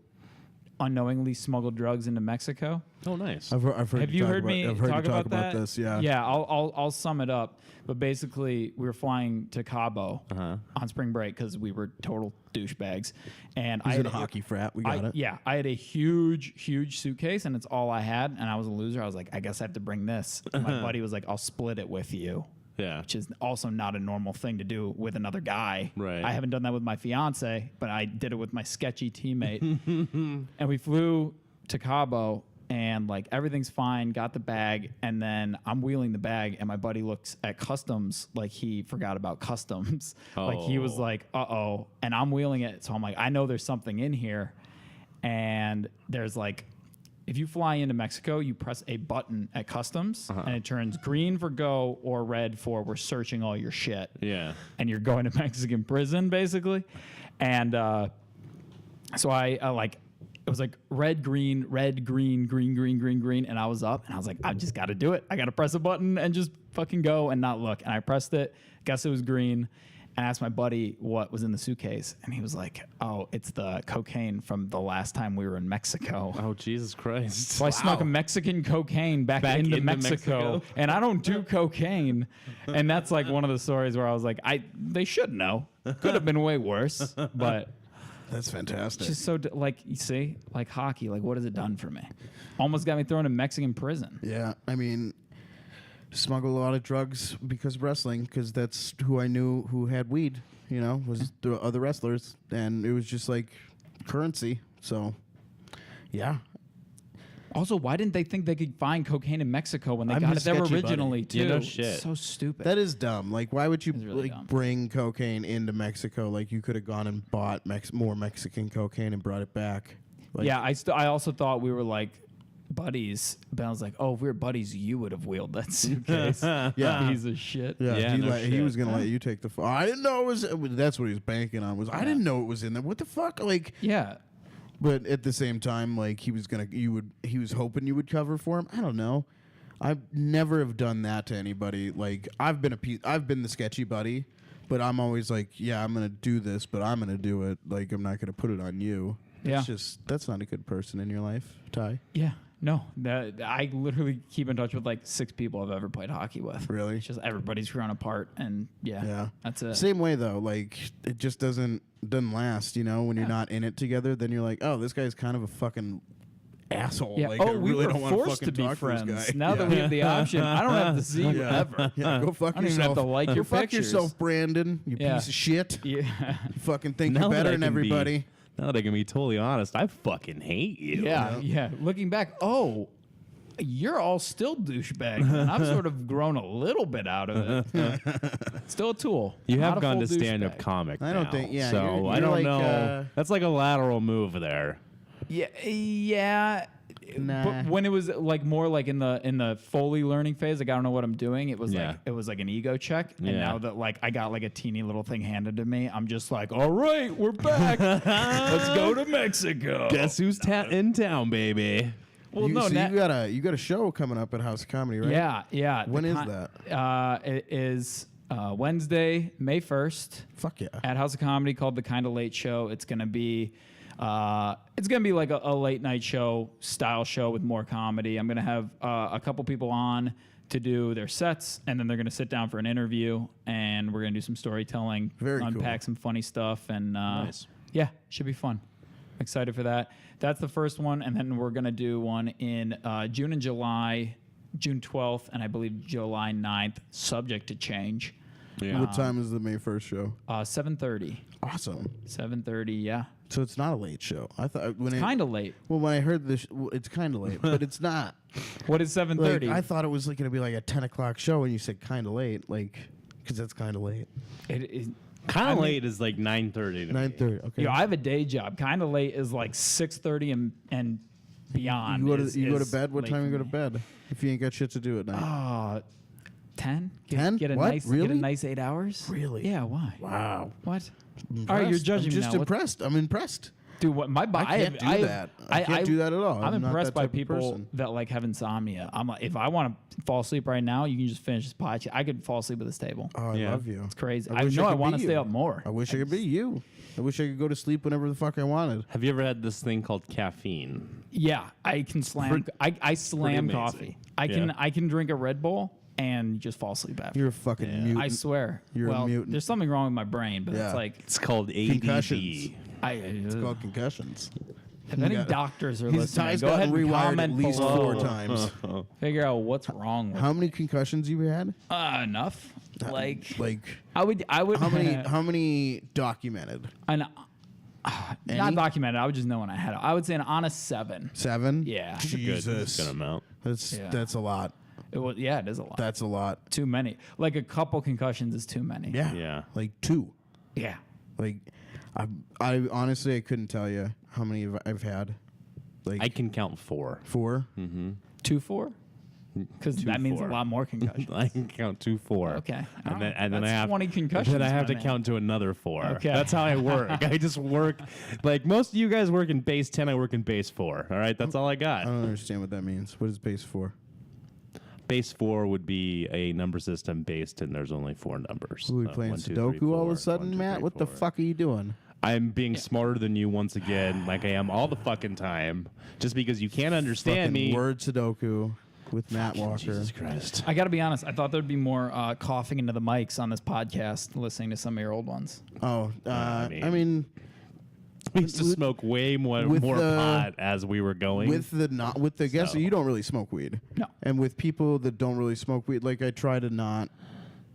Speaker 1: unknowingly smuggle drugs into Mexico.
Speaker 3: Oh, nice.
Speaker 2: I've heard
Speaker 1: Have you heard
Speaker 2: about,
Speaker 1: me
Speaker 2: I've heard
Speaker 1: talk
Speaker 2: you talk
Speaker 1: about that?
Speaker 2: this. Yeah.
Speaker 1: Yeah. I'll sum it up. But basically, we were flying to Cabo on spring break because we were total douchebags, and
Speaker 2: He's
Speaker 1: I
Speaker 2: in
Speaker 1: had
Speaker 2: a hockey frat. We got it.
Speaker 1: Yeah, I had a huge suitcase, and it's all I had, and I was a loser. I was like, I guess I have to bring this. And my buddy was like, I'll split it with you.
Speaker 3: Yeah.
Speaker 1: Which is also not a normal thing to do with another guy.
Speaker 3: Right.
Speaker 1: I haven't done that with my fiance, but I did it with my sketchy teammate. And we flew to Cabo, and like everything's fine, got the bag, and then I'm wheeling the bag, and my buddy looks at customs like he forgot about customs. Like he was
Speaker 3: Oh.
Speaker 1: like, uh-oh. And I'm wheeling it, so I'm like, I know there's something in here. And there's like, if you fly into Mexico, you press a button at customs, and it turns green for go or red for we're searching all your shit.
Speaker 3: Yeah.
Speaker 1: And you're going to Mexican prison, basically. And so I it was like red, green, green. And I was up, and I was like, I just got to do it. I got to press a button and just fucking go and not look. And I pressed it. Guess it was green. And I asked my buddy what was in the suitcase. And he was like, oh, it's the cocaine from the last time we were in Mexico.
Speaker 3: Oh, Jesus Christ.
Speaker 1: So I snuck a Mexican cocaine back into
Speaker 3: into
Speaker 1: Mexico,
Speaker 3: Mexico.
Speaker 1: and I don't do cocaine. And that's like one of the stories where I was like, they should know. Could have been way worse, but
Speaker 2: That's fantastic.
Speaker 1: just so like you see, like hockey, like what has it done for me? Almost got me thrown in Mexican prison.
Speaker 2: Yeah, I mean, smuggled a lot of drugs because of wrestling, because that's who I knew who had weed, you know, was the other wrestlers, and it was just like currency. So, yeah.
Speaker 1: Also, why didn't they think they could find cocaine in Mexico when they
Speaker 2: I'm
Speaker 1: got
Speaker 2: his
Speaker 1: it there
Speaker 2: sketchy buddy.
Speaker 1: originally too?
Speaker 3: Yeah, no shit.
Speaker 1: So stupid.
Speaker 2: That is dumb. Like, why would you
Speaker 1: It's really
Speaker 2: like
Speaker 1: dumb.
Speaker 2: bring cocaine into Mexico? Like, you could have gone and bought more Mexican cocaine and brought it back. Like,
Speaker 1: Yeah, I also thought we were like buddies, but I was like, oh, if we were buddies, you would have wheeled that suitcase.
Speaker 2: Yeah.
Speaker 1: Piece of shit.
Speaker 2: Yeah,
Speaker 3: Yeah, no
Speaker 2: he
Speaker 3: shit.
Speaker 2: was gonna let you take the. I didn't know it was. That's what he was banking on. I didn't know it was in there. What the fuck? Like,
Speaker 1: Yeah.
Speaker 2: but at the same time, like he was hoping you would cover for him. I don't know. I never have done that to anybody. Like I've been the sketchy buddy, but I'm always like, yeah, I'm gonna do this, but I'm gonna do it. Like I'm not gonna put it on you.
Speaker 1: Yeah.
Speaker 2: That's not a good person in your life, Ty.
Speaker 1: Yeah. No, I literally keep in touch with like 6 people I've ever played hockey with.
Speaker 2: Really?
Speaker 1: It's just everybody's grown apart, and
Speaker 2: Yeah.
Speaker 1: that's it.
Speaker 2: Same way though, like it just doesn't last, you know, when you're not in it together, then you're like, oh, this guy's kind of a fucking asshole.
Speaker 1: Yeah.
Speaker 2: Like,
Speaker 1: Oh,
Speaker 2: I
Speaker 1: we
Speaker 2: really
Speaker 1: were
Speaker 2: don't want to
Speaker 1: forced
Speaker 2: fucking
Speaker 1: to be
Speaker 2: talk to this
Speaker 1: friends.
Speaker 2: guy.
Speaker 1: Now that we have the option, I don't have to see you ever.
Speaker 2: Yeah, go fuck
Speaker 1: I don't even
Speaker 2: yourself.
Speaker 1: have to like
Speaker 2: Go
Speaker 1: your
Speaker 2: fuck
Speaker 1: pictures.
Speaker 2: yourself, Brandon. You
Speaker 1: Yeah.
Speaker 2: piece of shit.
Speaker 1: Yeah.
Speaker 2: You fucking think
Speaker 3: Now
Speaker 2: you're
Speaker 3: that
Speaker 2: better
Speaker 3: I
Speaker 2: than
Speaker 3: can be-
Speaker 2: everybody.
Speaker 3: Now that I can be totally honest, I fucking hate you.
Speaker 1: Yeah. Looking back, you're all still douchebags. And I've sort of grown a little bit out of it. Still a tool.
Speaker 3: You
Speaker 1: not
Speaker 3: have
Speaker 1: a
Speaker 3: gone
Speaker 1: full
Speaker 3: to stand-up
Speaker 1: douchebag.
Speaker 3: comic
Speaker 2: I don't
Speaker 3: now,
Speaker 2: think- yeah,
Speaker 3: So
Speaker 2: you're
Speaker 3: I don't
Speaker 2: like,
Speaker 3: know. That's like a lateral move there.
Speaker 1: Yeah.
Speaker 2: Nah.
Speaker 1: But when it was like more like in the Foley learning phase, like I don't know what I'm doing. It was
Speaker 3: Yeah.
Speaker 1: like an ego check. And
Speaker 3: Yeah.
Speaker 1: now that like I got like a teeny little thing handed to me, I'm just like, all right, we're back. Let's go to Mexico.
Speaker 3: Guess who's in town, baby?
Speaker 1: Well,
Speaker 2: you,
Speaker 1: no,
Speaker 2: so
Speaker 1: na-
Speaker 2: you got a show coming up at House of Comedy, right?
Speaker 1: Yeah.
Speaker 2: When is
Speaker 1: that? It is Wednesday, May 1st.
Speaker 2: Fuck yeah.
Speaker 1: At House of Comedy called The Kinda Late Show. It's gonna be like a late night show style show with more comedy. I'm gonna have a couple people on to do their sets, and then they're gonna sit down for an interview, and we're gonna do some storytelling,
Speaker 2: Very
Speaker 1: unpack
Speaker 2: cool.
Speaker 1: some funny stuff, and
Speaker 3: Nice.
Speaker 1: yeah, should be fun. Excited for that. That's the first one, and then we're gonna do one in June and July, June 12th, and I believe July 9th, subject to change.
Speaker 3: Yeah.
Speaker 2: What time is the May 1st show?
Speaker 1: 7:30.
Speaker 2: Awesome.
Speaker 1: 7:30. Yeah,
Speaker 2: So it's not a late show. I thought when
Speaker 1: kind of late.
Speaker 2: Well, when I heard this, it's kind of late, but it's not.
Speaker 1: What is 7:30?
Speaker 2: Like, I thought it was like going to be like a 10 o'clock show, and you said kind of late, like because that's kind of late.
Speaker 1: It is.
Speaker 3: Kind of late is like 9:30 to me.
Speaker 2: 9:30. Okay.
Speaker 1: I have a day job. Kind of late is like 6:30 and beyond.
Speaker 2: You go
Speaker 1: is-
Speaker 2: to
Speaker 1: is
Speaker 2: bed. What
Speaker 1: late
Speaker 2: time you
Speaker 1: for
Speaker 2: go to
Speaker 1: me.
Speaker 2: bed? If you ain't got shit to do at night.
Speaker 1: 10.
Speaker 2: 10?
Speaker 1: Get a
Speaker 2: What?
Speaker 1: nice. Get
Speaker 2: Really?
Speaker 1: a nice 8 hours.
Speaker 2: Really?
Speaker 1: Yeah. Why?
Speaker 2: Wow.
Speaker 1: What? All right, you're
Speaker 2: Impressed.
Speaker 1: judging
Speaker 2: I'm
Speaker 1: me
Speaker 2: just
Speaker 1: now. What-
Speaker 2: impressed. I'm impressed.
Speaker 1: Dude, what my body?
Speaker 2: I can't do that. I can't do that at all.
Speaker 1: I'm
Speaker 2: I'm not
Speaker 1: impressed
Speaker 2: that
Speaker 1: by
Speaker 2: type of
Speaker 1: people
Speaker 2: person.
Speaker 1: that like have insomnia. I'm like, if I want to fall asleep right now, you can just finish this podcast. I could fall asleep at this table.
Speaker 2: Oh, I
Speaker 3: Yeah.
Speaker 2: love you.
Speaker 1: It's crazy.
Speaker 2: I
Speaker 1: I
Speaker 2: wish
Speaker 1: know I
Speaker 2: could
Speaker 1: want to
Speaker 2: be
Speaker 1: stay
Speaker 2: you.
Speaker 1: up more.
Speaker 2: I wish I could be you. I wish I could go to sleep whenever the fuck I wanted.
Speaker 3: Have you ever had this thing called caffeine?
Speaker 1: Yeah, I can slam. I slam
Speaker 3: amazing.
Speaker 1: coffee.
Speaker 3: Yeah.
Speaker 1: I can drink a Red Bull and just fall asleep after.
Speaker 2: You're a fucking
Speaker 3: Yeah.
Speaker 2: mutant.
Speaker 1: I swear.
Speaker 2: You're a
Speaker 1: well,
Speaker 2: mutant.
Speaker 1: there's something wrong with my brain, but
Speaker 2: Yeah.
Speaker 1: it's like
Speaker 3: It's called ADD.
Speaker 2: Concussions.
Speaker 1: it's
Speaker 2: called concussions.
Speaker 1: If any
Speaker 2: got-
Speaker 1: doctors are
Speaker 2: His
Speaker 1: listening,
Speaker 2: tie's
Speaker 1: go ahead
Speaker 2: gotten
Speaker 1: and
Speaker 2: rewired
Speaker 1: comment
Speaker 2: at least
Speaker 1: below.
Speaker 2: 4 times.
Speaker 1: Figure out what's wrong with
Speaker 2: How many concussions you had?
Speaker 1: enough. Like
Speaker 2: Like
Speaker 1: I would
Speaker 2: how many documented?
Speaker 1: an,
Speaker 2: Any?
Speaker 1: not documented. I would just know when I had it. I would say an honest 7.
Speaker 2: 7?
Speaker 1: Yeah.
Speaker 2: Jesus.
Speaker 3: Good amount.
Speaker 2: That's
Speaker 1: Yeah.
Speaker 2: that's a lot.
Speaker 1: It was, yeah, it is a lot.
Speaker 2: That's a lot.
Speaker 1: Too many. Like a couple concussions is too many.
Speaker 2: Yeah.
Speaker 3: Yeah.
Speaker 2: Like 2.
Speaker 1: Yeah.
Speaker 2: Like I honestly I couldn't tell you how many I've had. Like
Speaker 3: I can count 4.
Speaker 2: 4?
Speaker 1: 2-4? Because that means
Speaker 3: 2-4.
Speaker 1: a lot more concussions.
Speaker 3: I can count 2, 4.
Speaker 1: Okay.
Speaker 3: And then,
Speaker 1: Oh,
Speaker 3: and then I
Speaker 1: that's
Speaker 3: have
Speaker 1: 20 concussions,
Speaker 3: Then I have
Speaker 1: my
Speaker 3: to
Speaker 1: man.
Speaker 3: count to another 4.
Speaker 1: Okay.
Speaker 3: That's how I work. I just work like most of you guys work in base 10. I work in base 4. All right, that's all I got.
Speaker 2: I don't understand what that means. What is base 4?
Speaker 3: Base 4 would be a number system based, and there's only 4 numbers.
Speaker 2: Who are we playing
Speaker 3: 1, 2,
Speaker 2: Sudoku
Speaker 3: 3,
Speaker 2: all of
Speaker 3: 4.
Speaker 2: a sudden,
Speaker 3: 1, 2,
Speaker 2: Matt?
Speaker 3: 3,
Speaker 2: What the
Speaker 3: 4.
Speaker 2: fuck are you doing?
Speaker 3: I'm being smarter than you once again, like I am all the fucking time. Just because you can't understand
Speaker 2: Fucking
Speaker 3: me.
Speaker 2: word Sudoku with Matt Walker.
Speaker 3: Jesus Christ.
Speaker 1: I got to be honest. I thought there'd be more coughing into the mics on this podcast, listening to some of your old ones.
Speaker 2: Oh,
Speaker 3: I
Speaker 2: I mean,
Speaker 3: We used to
Speaker 2: with-
Speaker 3: smoke way more
Speaker 2: with the-
Speaker 3: pot as we were going.
Speaker 2: with the guests,
Speaker 3: So.
Speaker 2: you don't really smoke weed.
Speaker 1: No.
Speaker 2: And with people that don't really smoke weed, like I try to not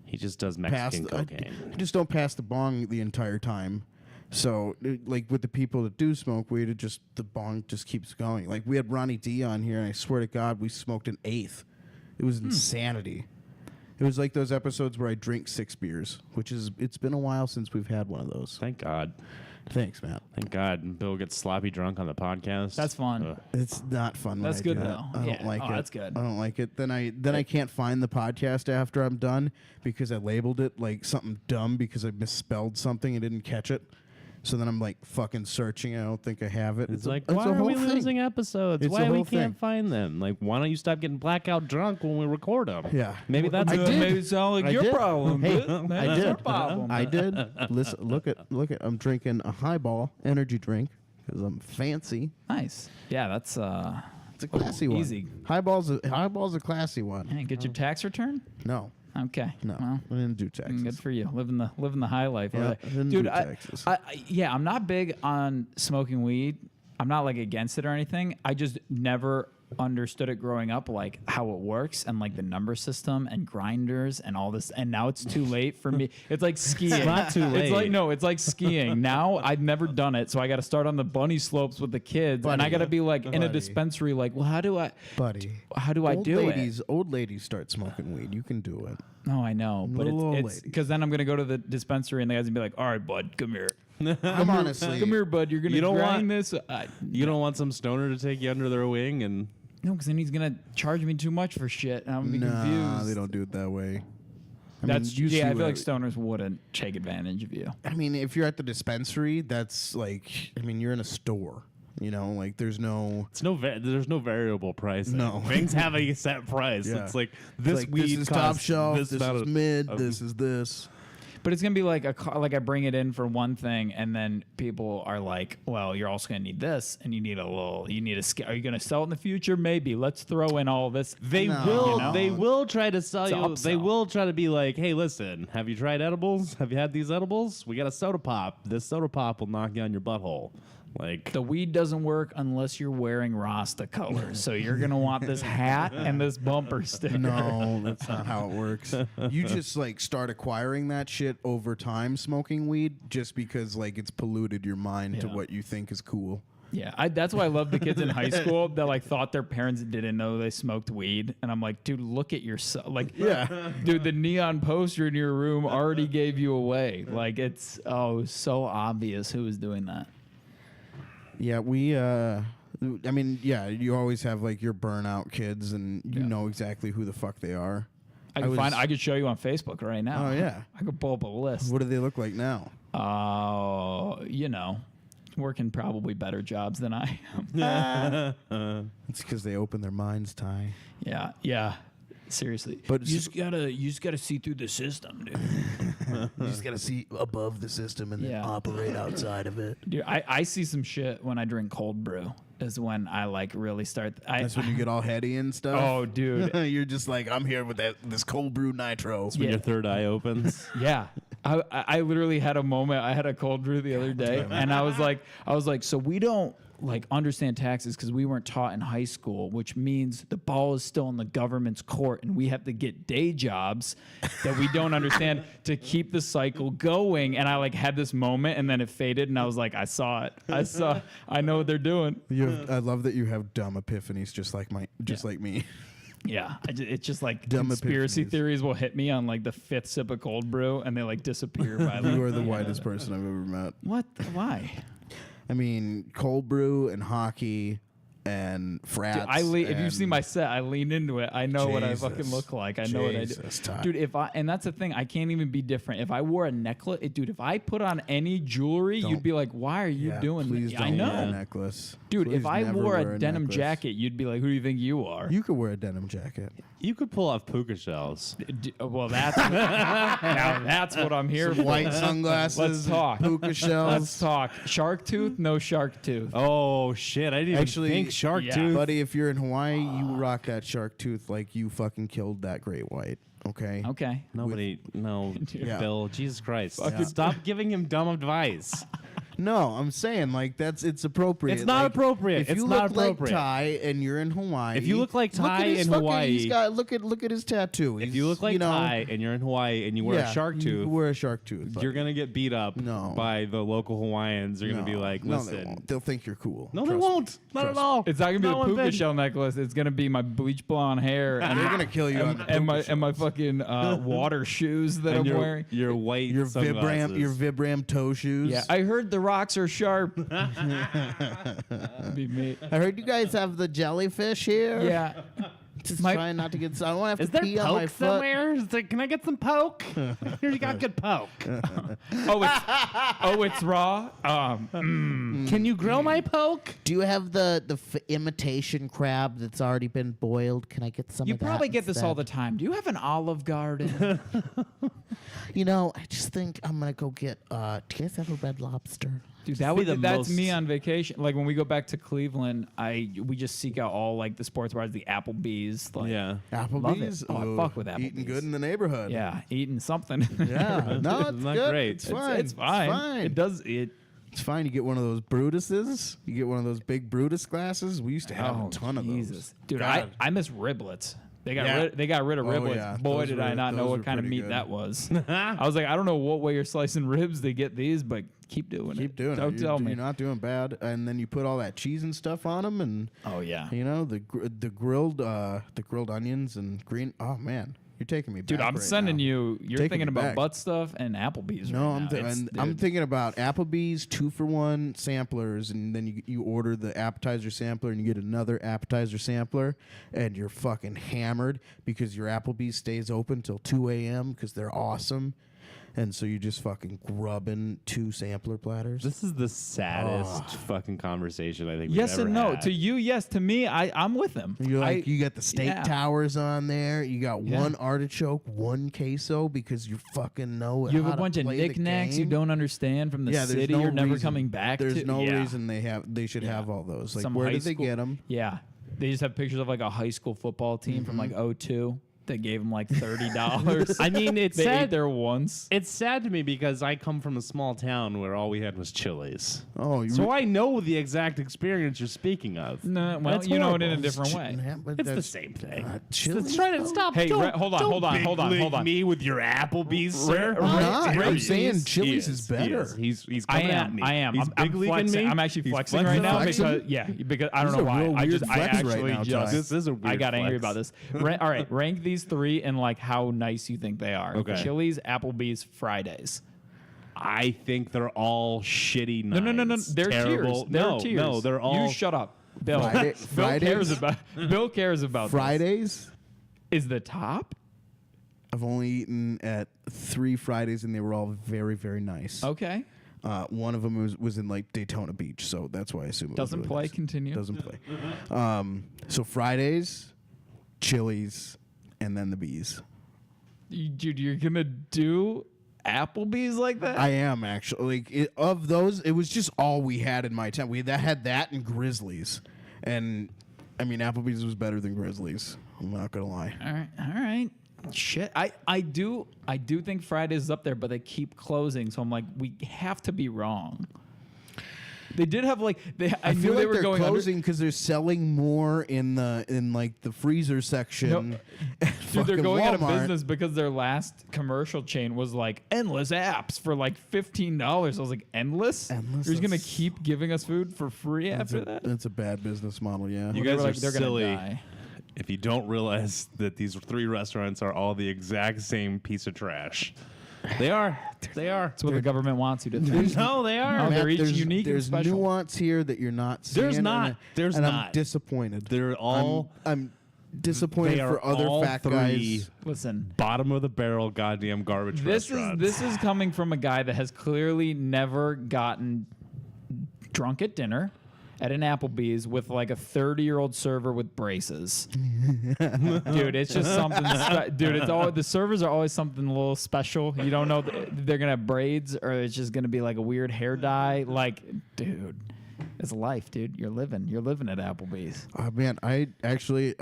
Speaker 3: He just does
Speaker 2: pass.
Speaker 3: Mexican cocaine.
Speaker 2: I just don't pass the bong the entire time. So, like with the people that do smoke weed, the bong just keeps going. Like we had Ronnie D on here, and I swear to God, we smoked an 1/8. It was insanity. It was like those episodes where I drink 6 beers, it's been a while since we've had one of those.
Speaker 3: Thank God.
Speaker 2: Thanks, Matt.
Speaker 3: Thank God. Bill gets sloppy drunk on the podcast.
Speaker 1: That's fun.
Speaker 3: Ugh.
Speaker 2: It's not fun.
Speaker 1: That's
Speaker 2: when I
Speaker 1: good,
Speaker 2: do that.
Speaker 1: though.
Speaker 2: I
Speaker 1: Yeah.
Speaker 2: don't like
Speaker 1: Oh,
Speaker 2: it.
Speaker 1: that's good.
Speaker 2: I don't like it. Then I can't find the podcast after I'm done because I labeled it like something dumb because I misspelled something and didn't catch it. So then I'm like fucking searching. I don't think I have it.
Speaker 3: It's like,
Speaker 2: a
Speaker 3: why are
Speaker 2: whole
Speaker 3: we
Speaker 2: thing.
Speaker 3: losing episodes?
Speaker 2: It's
Speaker 3: Why
Speaker 2: a
Speaker 3: we
Speaker 2: whole
Speaker 3: can't
Speaker 2: thing.
Speaker 3: find them? Like, why don't you stop getting blackout drunk when we record them?
Speaker 2: Yeah.
Speaker 3: Maybe that's
Speaker 2: I
Speaker 3: it.
Speaker 2: did.
Speaker 1: Maybe it sound like
Speaker 2: I
Speaker 1: your
Speaker 2: did.
Speaker 1: problem.
Speaker 2: Hey,
Speaker 1: dude.
Speaker 2: I
Speaker 1: That's
Speaker 2: did.
Speaker 1: your problem.
Speaker 2: I did. Listen, look at. I'm drinking a Highball energy drink because I'm fancy.
Speaker 1: Nice. Yeah, that's
Speaker 2: It's a classy one.
Speaker 1: Easy.
Speaker 2: Highball's a classy one.
Speaker 1: Hey, get your tax return.
Speaker 2: No,
Speaker 1: Okay.
Speaker 2: no,
Speaker 1: Well,
Speaker 2: I didn't do taxes.
Speaker 1: good for you. Living the high life.
Speaker 2: Yeah,
Speaker 1: over
Speaker 2: I
Speaker 1: there.
Speaker 2: didn't
Speaker 1: Dude,
Speaker 2: do
Speaker 1: I,
Speaker 2: taxes.
Speaker 1: I, yeah, I'm not big on smoking weed. I'm not like against it or anything. I just never understood it growing up, like how it works and like the number system and grinders and all this. And now it's too late for me. It's like skiing.
Speaker 3: It's not too late.
Speaker 1: It's like no, it's like skiing. Now I've never done it, so I got to start on the bunny slopes with the kids, and I got to be like in a dispensary. Like, well, how do I do it?
Speaker 2: Old ladies start smoking weed. You can do it.
Speaker 1: No, I know, but
Speaker 2: Little old
Speaker 1: it's
Speaker 2: ladies.
Speaker 1: because then I'm gonna go to the dispensary and the guys gonna be like, "All right, bud, come here,
Speaker 2: I'm honestly.
Speaker 1: come here, bud. You're gonna
Speaker 3: You don't
Speaker 1: grind
Speaker 3: want-
Speaker 1: this."
Speaker 3: You don't want some stoner to take you under their wing and.
Speaker 1: No, because then he's gonna charge me too much for shit, and I'm gonna be
Speaker 2: Nah,
Speaker 1: confused.
Speaker 2: they don't do it that way. I
Speaker 1: That's
Speaker 2: mean, you see
Speaker 1: I feel
Speaker 2: what-
Speaker 1: like stoners wouldn't take advantage of you.
Speaker 2: I mean, if you're at the dispensary, that's like, I mean, you're in a store. You know, like there's no.
Speaker 3: It's there's no variable pricing.
Speaker 2: No.
Speaker 3: Things have a set price.
Speaker 2: Yeah.
Speaker 3: It's like
Speaker 2: It's
Speaker 3: this
Speaker 2: like,
Speaker 3: weed
Speaker 2: this is top
Speaker 3: costs
Speaker 2: shelf. This
Speaker 3: amount
Speaker 2: is
Speaker 3: of-
Speaker 2: mid.
Speaker 3: of-
Speaker 2: This is this.
Speaker 1: But it's gonna be like like I bring it in for one thing, and then people are like, "Well, you're also gonna need this, and you need are you gonna sell it in the future? Maybe. Let's throw in all this."
Speaker 3: They
Speaker 2: No.
Speaker 3: will.
Speaker 1: You know?
Speaker 3: They will try to sell
Speaker 1: It's an
Speaker 3: you. They
Speaker 1: upsell.
Speaker 3: will try to be like, "Hey, listen, have you tried edibles? Have you had these edibles? We got a soda pop. This soda pop will knock you on your butthole." Like
Speaker 1: The weed doesn't work unless you're wearing Rasta colors. So you're gonna want this hat and this bumper sticker.
Speaker 2: No, that's not how it works. You just like start acquiring that shit over time, smoking weed, just because like it's polluted your mind to
Speaker 1: Yeah.
Speaker 2: what you think is cool.
Speaker 1: Yeah, that's why I love the kids in high school that like thought their parents didn't know they smoked weed, and I'm like, dude, look at yourself. Like,
Speaker 2: Yeah.
Speaker 1: dude, the neon poster in your room already gave you away. Like, it's so obvious who was doing that.
Speaker 2: Yeah, we. I mean, yeah, you always have like your burnout kids, and you
Speaker 1: Yeah.
Speaker 2: know exactly who the fuck they are.
Speaker 1: I could show you on Facebook right now.
Speaker 2: Oh, yeah.
Speaker 1: I could pull up a list.
Speaker 2: What do they look like now?
Speaker 1: You know, working probably better jobs than I am.
Speaker 2: It's because they open their minds, Ty.
Speaker 1: Yeah. Seriously,
Speaker 2: But
Speaker 1: you just gotta see through the system, dude.
Speaker 2: You just gotta see above the system and
Speaker 1: Yeah.
Speaker 2: operate outside of it.
Speaker 1: Dude, I see some shit when I drink cold brew. Is when I like really start.
Speaker 2: That's when you get all heady and stuff.
Speaker 1: Oh, dude.
Speaker 2: You're just like, I'm here with this cold brew nitro.
Speaker 3: when your third eye opens.
Speaker 1: Yeah. I literally had a moment. I had a cold brew the other day, and I was like, so we don't like understand taxes because we weren't taught in high school, which means the ball is still in the government's court, and we have to get day jobs that we don't understand to keep the cycle going. And I like had this moment, and then it faded, and I was like, I saw it. I know what they're doing.
Speaker 2: I love that you have dumb epiphanies, just like me.
Speaker 1: Yeah, it's just like
Speaker 2: Dumb
Speaker 1: conspiracy
Speaker 2: epiphanies.
Speaker 1: theories will hit me on like the 5th sip of cold brew, and they like disappear by like.
Speaker 2: You are the whitest person I've ever met.
Speaker 1: What? Why?
Speaker 2: I mean, cold brew and hockey and frats.
Speaker 1: Dude, if you see my set, I lean into it. I know what I fucking
Speaker 2: Jesus.
Speaker 1: look like. I know what I do.
Speaker 2: Jesus, Ty.
Speaker 1: Dude, and that's the thing, I can't even be different. If I wore a necklace, dude, if I put on any jewelry, you'd be like, why are you doing
Speaker 2: please
Speaker 1: that?
Speaker 2: don't
Speaker 1: I know.
Speaker 2: wear a necklace.
Speaker 1: Dude,
Speaker 2: Please
Speaker 1: if I
Speaker 2: never
Speaker 1: wore
Speaker 2: wear
Speaker 1: a denim
Speaker 2: necklace.
Speaker 1: jacket, you'd be like, who do you think you are?
Speaker 2: You could wear a denim jacket.
Speaker 3: You could pull off puka shells.
Speaker 1: Well, that's now that's what I'm here for.
Speaker 2: White sunglasses.
Speaker 1: Let's talk.
Speaker 2: Puka shells.
Speaker 1: Let's talk. Shark tooth? No shark tooth.
Speaker 3: Oh shit! I didn't
Speaker 2: Actually,
Speaker 3: even think shark
Speaker 1: yeah.
Speaker 3: tooth.
Speaker 2: Buddy, if you're in Hawaii, you rock that shark tooth like you fucking killed that great white. Okay.
Speaker 1: Okay.
Speaker 3: Nobody, no,
Speaker 2: Yeah.
Speaker 3: Bill. Jesus Christ!
Speaker 1: Fucking-
Speaker 3: Stop giving him dumb advice.
Speaker 2: No, I'm saying like it's appropriate.
Speaker 3: It's not
Speaker 2: Like,
Speaker 3: appropriate.
Speaker 2: If
Speaker 3: It's
Speaker 2: you
Speaker 3: not
Speaker 2: look
Speaker 3: appropriate.
Speaker 2: like Ty and you're in Hawaii,
Speaker 3: If you look like
Speaker 2: look at
Speaker 3: Ty
Speaker 2: his
Speaker 3: in
Speaker 2: fucking-
Speaker 3: Hawaii-
Speaker 2: he's got look at his tattoo.
Speaker 3: If
Speaker 2: He's,
Speaker 3: you look like
Speaker 2: you know,
Speaker 3: Ty and you're in Hawaii and you wear
Speaker 2: yeah,
Speaker 3: a shark
Speaker 2: you
Speaker 3: tooth,
Speaker 2: wear a shark tooth.
Speaker 3: you're gonna get beat up
Speaker 2: No.
Speaker 3: by the local Hawaiians. They're gonna be like,
Speaker 2: no,
Speaker 3: listen,
Speaker 2: they won't. They'll think you're cool.
Speaker 3: no, they
Speaker 2: Trust me.
Speaker 3: won't. Not
Speaker 2: Trust
Speaker 3: at all.
Speaker 1: It's not gonna be
Speaker 3: Not
Speaker 1: the
Speaker 3: one
Speaker 1: puka
Speaker 3: bit.
Speaker 1: shell necklace. It's gonna be my bleach blonde hair
Speaker 2: And they're gonna kill you on the
Speaker 1: and
Speaker 2: puka
Speaker 1: my
Speaker 2: shells.
Speaker 1: fucking water shoes that
Speaker 3: And
Speaker 1: I'm wearing.
Speaker 3: your white
Speaker 2: your
Speaker 3: sunglasses.
Speaker 2: Vibram toe shoes.
Speaker 1: Yeah, I heard the rocks are sharp. Be me.
Speaker 2: I heard you guys have the jellyfish here.
Speaker 1: Yeah.
Speaker 2: Just
Speaker 1: My-
Speaker 2: trying not to get. I don't want to
Speaker 3: Is
Speaker 2: have
Speaker 3: there
Speaker 2: to pee on my
Speaker 3: poke
Speaker 2: foot.
Speaker 3: somewhere? Is there, can I get some poke? Here you got good poke.
Speaker 1: It's raw.
Speaker 3: Can you grill my poke?
Speaker 2: Do you have the imitation crab that's already been boiled? Can I get some?
Speaker 1: You
Speaker 2: of that
Speaker 1: probably get this all the
Speaker 2: instead?
Speaker 1: time. Do you have an Olive Garden?
Speaker 2: You know, I just think I'm gonna go get. Do you guys have a Red Lobster?
Speaker 1: Dude,
Speaker 3: the
Speaker 1: that's me
Speaker 3: most-
Speaker 1: on vacation. Like when we go back to Cleveland, we just seek out all like the sports bars, the Applebee's. Like,
Speaker 3: Yeah.
Speaker 2: Applebee's.
Speaker 1: Love it. Oh, I fuck with
Speaker 2: Eating
Speaker 1: Applebee's.
Speaker 2: good in the neighborhood.
Speaker 1: Yeah, eating something.
Speaker 2: Yeah. No, it's
Speaker 3: Not
Speaker 2: good.
Speaker 3: great.
Speaker 2: It's fine.
Speaker 1: It's fine.
Speaker 2: It's fine.
Speaker 1: It does it.
Speaker 2: It's fine. You get one of those Brutuses. You get one of those big Brutus glasses. We used to have a ton of those.
Speaker 1: Dude,
Speaker 2: God.
Speaker 1: I miss riblets. They got
Speaker 3: Yeah.
Speaker 1: they got rid of riblets.
Speaker 2: yeah.
Speaker 1: Boy,
Speaker 2: Those
Speaker 1: did
Speaker 2: were-
Speaker 1: I not know
Speaker 2: those
Speaker 1: what
Speaker 2: were
Speaker 1: kind of
Speaker 2: pretty
Speaker 1: meat
Speaker 2: good.
Speaker 1: that was. I was like, I don't know what way you're slicing ribs to get these, but keep doing it.
Speaker 2: Keep doing
Speaker 1: Don't
Speaker 2: it.
Speaker 1: tell
Speaker 2: You're
Speaker 1: me.
Speaker 2: not doing bad. And then you put all that cheese and stuff on them, and
Speaker 1: Oh yeah.
Speaker 2: you know the grilled onions and green. Oh man, you're taking me back.
Speaker 1: Dude, I'm
Speaker 2: right
Speaker 1: sending
Speaker 2: now.
Speaker 1: you. You're
Speaker 2: Taking
Speaker 1: thinking
Speaker 2: me
Speaker 1: about
Speaker 2: back.
Speaker 1: butt stuff and Applebee's.
Speaker 2: No,
Speaker 1: right now.
Speaker 2: I'm
Speaker 1: Dude.
Speaker 2: thinking about Applebee's 2-for-1 samplers, and then you order the appetizer sampler, and you get another appetizer sampler, and you're fucking hammered because your Applebee's stays open till 2 a.m. because they're awesome, and so you're just fucking grubbing 2 sampler platters.
Speaker 3: This is the saddest fucking conversation I think we've
Speaker 1: Yes
Speaker 3: ever
Speaker 1: and no.
Speaker 3: had.
Speaker 1: To you, yes. To me, I'm with him.
Speaker 2: You're like, you got the steak
Speaker 1: yeah.
Speaker 2: towers on there. You got
Speaker 1: Yeah.
Speaker 2: 1 artichoke, 1 queso because you fucking know
Speaker 1: You
Speaker 2: how
Speaker 1: have a
Speaker 2: to
Speaker 1: bunch of
Speaker 2: play the
Speaker 1: knick-knacks you
Speaker 2: game.
Speaker 1: don't understand from the
Speaker 2: Yeah, there's
Speaker 1: city.
Speaker 2: no
Speaker 1: You're never
Speaker 2: reason.
Speaker 1: coming back
Speaker 2: There's
Speaker 1: to.
Speaker 2: no
Speaker 1: Yeah.
Speaker 2: reason they should have all those. Like,
Speaker 1: Some
Speaker 2: where
Speaker 1: high
Speaker 2: did they
Speaker 1: school-
Speaker 2: get them?
Speaker 1: Yeah. They just have pictures of like a high school football team from like
Speaker 2: Mm-hmm.
Speaker 1: '02 that gave them like $30.
Speaker 3: I mean, it's
Speaker 1: they ate
Speaker 3: sad.
Speaker 1: there once.
Speaker 3: It's sad to me because I come from a small town where all we had was Chili's.
Speaker 2: Oh, you
Speaker 3: So I know the exact experience you're speaking of.
Speaker 1: No, well,
Speaker 3: That's
Speaker 1: you know it in a
Speaker 3: horrible.
Speaker 1: different way.
Speaker 3: It's the same thing.
Speaker 2: Chili's,
Speaker 3: Let's try to
Speaker 2: though?
Speaker 3: stop.
Speaker 1: Hey,
Speaker 3: don't,
Speaker 1: hold on,
Speaker 3: don't
Speaker 1: hold on, hold on,
Speaker 3: big
Speaker 1: hold
Speaker 3: league
Speaker 1: on.
Speaker 3: me with your Applebee's, sir.
Speaker 2: I'm not.
Speaker 1: Ray-
Speaker 2: I'm
Speaker 1: Ray-
Speaker 2: saying
Speaker 3: He
Speaker 2: Chili's is better.
Speaker 3: He's
Speaker 1: I
Speaker 3: coming at
Speaker 1: am.
Speaker 3: me.
Speaker 1: I am.
Speaker 3: He's
Speaker 1: I'm
Speaker 3: big leaguing
Speaker 1: flexing.
Speaker 3: me.
Speaker 1: I'm actually
Speaker 3: He's
Speaker 1: flexing right now
Speaker 2: flexing?
Speaker 1: because I don't
Speaker 2: This
Speaker 1: know
Speaker 2: is a
Speaker 1: why.
Speaker 2: real
Speaker 1: I
Speaker 2: weird
Speaker 1: just I
Speaker 2: flex right
Speaker 1: actually
Speaker 2: now,
Speaker 1: just
Speaker 2: Ty.
Speaker 3: This is a weird
Speaker 1: I got angry
Speaker 3: flex.
Speaker 1: about this. All right, rank these 3 and like how nice you think they are.
Speaker 3: Okay.
Speaker 1: Chili's, Applebee's, Fridays.
Speaker 3: I think they're all shitty.
Speaker 1: No. They're
Speaker 3: terrible.
Speaker 1: tiers. They're
Speaker 3: no,
Speaker 1: tiers.
Speaker 3: no, they're all.
Speaker 1: You shut up, Bill.
Speaker 2: Friday-
Speaker 1: Bill cares
Speaker 2: Fridays?
Speaker 1: about. Bill cares about.
Speaker 2: Fridays.
Speaker 1: This. Is the top.
Speaker 2: I've only eaten at 3 Fridays, and they were all very, very nice.
Speaker 1: Okay.
Speaker 2: One of them was in like Daytona Beach, so that's why I assume it
Speaker 1: Doesn't
Speaker 2: was
Speaker 1: play.
Speaker 2: really nice.
Speaker 1: Continue.
Speaker 2: Doesn't play. So Fridays, Chili's, and then the Bees.
Speaker 1: Dude, you're gonna do Applebee's like that?
Speaker 2: I am actually of those. It was just all we had in my town. We had that and Grizzlies, and I mean Applebee's was better than Grizzlies. I'm not gonna lie.
Speaker 1: All right. Shit, I do think Fridays is up there, but they keep closing, so I'm like, we have to be wrong. They did have like I knew
Speaker 2: feel
Speaker 1: they
Speaker 2: like
Speaker 1: were
Speaker 2: they're
Speaker 1: going
Speaker 2: closing because they're selling more in like the freezer section.
Speaker 1: No,
Speaker 2: at
Speaker 1: Dude, they're
Speaker 2: fucking
Speaker 1: going out of
Speaker 2: Walmart.
Speaker 1: business because their last commercial chain was like endless apps for like $15. I was like, endless?
Speaker 2: Endless,
Speaker 1: You're just gonna
Speaker 2: that's-
Speaker 1: keep giving us food for free after that?
Speaker 2: That's a bad business model. Yeah.
Speaker 3: You
Speaker 1: They
Speaker 3: guys
Speaker 1: were
Speaker 3: are
Speaker 1: like, they're gonna
Speaker 3: silly.
Speaker 1: die.
Speaker 3: If you don't realize that these 3 restaurants are all the exact same piece of trash, they are. They are.
Speaker 1: That's what the government wants you to think.
Speaker 3: No, they are.
Speaker 1: Oh, they're
Speaker 2: Matt,
Speaker 1: each
Speaker 2: there's,
Speaker 1: unique and
Speaker 2: There's
Speaker 1: special.
Speaker 2: nuance here that you're not seeing.
Speaker 3: There's not.
Speaker 2: and
Speaker 3: There's
Speaker 2: I'm
Speaker 3: not.
Speaker 2: disappointed.
Speaker 3: They're all
Speaker 2: I'm disappointed
Speaker 3: they are
Speaker 2: for other
Speaker 3: all
Speaker 2: fat
Speaker 3: 3
Speaker 2: guys.
Speaker 1: Listen,
Speaker 3: bottom of the barrel goddamn garbage restaurants.
Speaker 1: this is coming from a guy that has clearly never gotten drunk at dinner at an Applebee's with like a 30-year-old server with braces. Dude, it's just something. Dude, it's all the servers are always something a little special. You don't know they're gonna have braids or it's just gonna be like a weird hair dye. Like, dude, it's life, dude. You're living at Applebee's.
Speaker 2: Man, I actually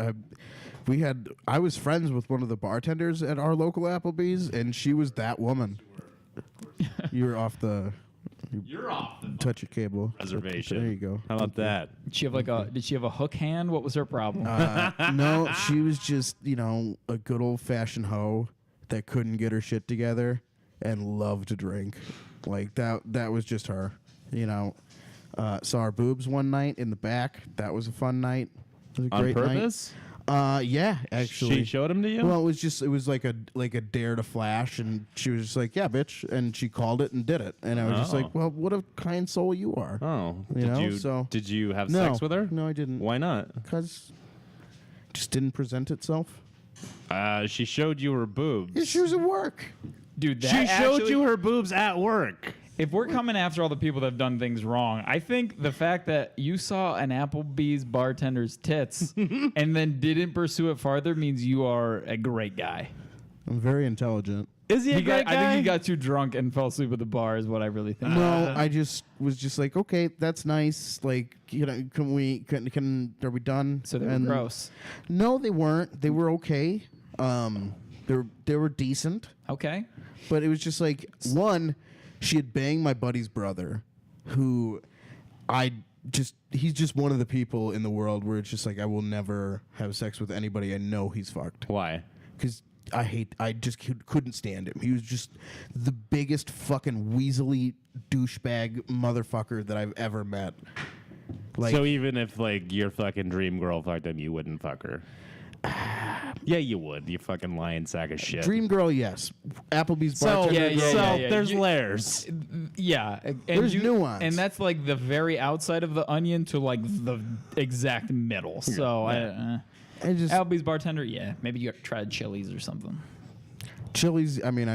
Speaker 2: I was friends with one of the bartenders at our local Applebee's, and she was that woman. You're off the.
Speaker 3: You're off the
Speaker 2: Touch your cable.
Speaker 3: reservation.
Speaker 2: There you go.
Speaker 3: How about that?
Speaker 1: Did she have a hook hand? What was her problem?
Speaker 2: No, she was just, a good old fashioned hoe that couldn't get her shit together and loved to drink. Like that was just her. Saw her boobs one night in the back. That was a fun night. It was a
Speaker 3: On
Speaker 2: great
Speaker 3: purpose?
Speaker 2: night. Yeah, actually.
Speaker 3: She showed him to you?
Speaker 2: Well, it was like a dare to flash, and she was just like, "Yeah, bitch," and she called it and did it, and I was just
Speaker 3: Oh.
Speaker 2: like, "Well, what a kind soul you are."
Speaker 3: Oh.
Speaker 2: You know, so-
Speaker 3: did you have
Speaker 2: No,
Speaker 3: sex with her?
Speaker 2: no, I didn't.
Speaker 3: Why not?
Speaker 2: Because just didn't present itself.
Speaker 3: She showed you her boobs.
Speaker 2: Yeah, she was at work.
Speaker 1: Dude, that
Speaker 3: She showed
Speaker 1: actually-
Speaker 3: you her boobs at work.
Speaker 1: If we're coming after all the people that have done things wrong, I think the fact that you saw an Applebee's bartender's tits and then didn't pursue it farther means you are a great guy.
Speaker 2: I'm very intelligent.
Speaker 3: Is he a great guy?
Speaker 1: I think he got too drunk and fell asleep at the bar is what I really think.
Speaker 2: No, I just was just like, okay, that's nice. Like, are we done?
Speaker 1: So they were gross.
Speaker 2: No, they weren't. They were okay. They were decent,
Speaker 1: Okay.
Speaker 2: but it was just like one. She had banged my buddy's brother, who he's just one of the people in the world where it's just like I will never have sex with anybody I know he's fucked.
Speaker 3: Why?
Speaker 2: Because I just couldn't stand him. He was just the biggest fucking weaselly douchebag motherfucker that I've ever met. Like,
Speaker 3: so even if like your fucking dream girl fucked him, you wouldn't fuck her? Yeah, you would. You fucking lying sack of shit.
Speaker 2: dream girl, yes. Applebee's
Speaker 3: So,
Speaker 2: bartender.
Speaker 3: so there's layers.
Speaker 1: Yeah, and
Speaker 2: There's nuance.
Speaker 1: and that's like the very outside of the onion to like the exact middle. So
Speaker 2: I just
Speaker 1: Applebee's bartender, yeah, maybe you tried Chili's or something.
Speaker 2: Chili's. I mean,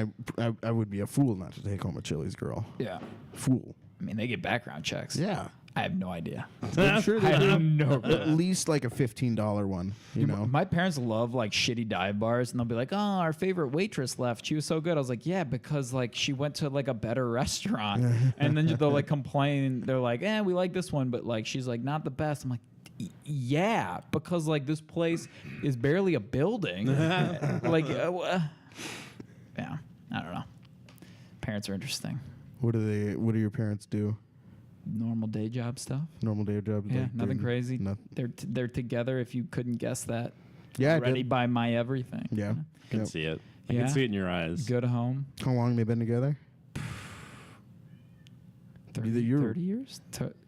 Speaker 2: I would be a fool not to take home a Chili's girl.
Speaker 1: Yeah,
Speaker 2: Fool.
Speaker 1: I mean they get background checks.
Speaker 2: Yeah.
Speaker 1: I have no idea.
Speaker 2: I'm sure
Speaker 1: I
Speaker 2: they do.
Speaker 1: have no
Speaker 2: At least like a $15 one. You know.
Speaker 1: My parents love like shitty dive bars, and they'll be like, "Oh, our favorite waitress left. She was so good." I was like, "Yeah, because like she went to like a better restaurant." And then they'll like complain. They're like, "We like this one, but like she's like not the best." I'm like, "Yeah, because like this place is barely a building." Like, yeah, I don't know. Parents are interesting.
Speaker 2: What do your parents do?
Speaker 1: Normal day job stuff.
Speaker 2: Normal day job?
Speaker 1: Yeah,
Speaker 2: like
Speaker 1: nothing
Speaker 2: doing
Speaker 1: crazy.
Speaker 2: nothing.
Speaker 1: They're together. If you couldn't guess that.
Speaker 2: Yeah, I
Speaker 1: Ready
Speaker 2: did.
Speaker 1: by my everything.
Speaker 2: Yeah.
Speaker 3: I can
Speaker 2: Yep.
Speaker 3: see it. I
Speaker 1: Yeah.
Speaker 3: can see it in your eyes.
Speaker 1: Good home.
Speaker 2: How long they been together?
Speaker 1: 30,
Speaker 2: You're-
Speaker 1: 30 years?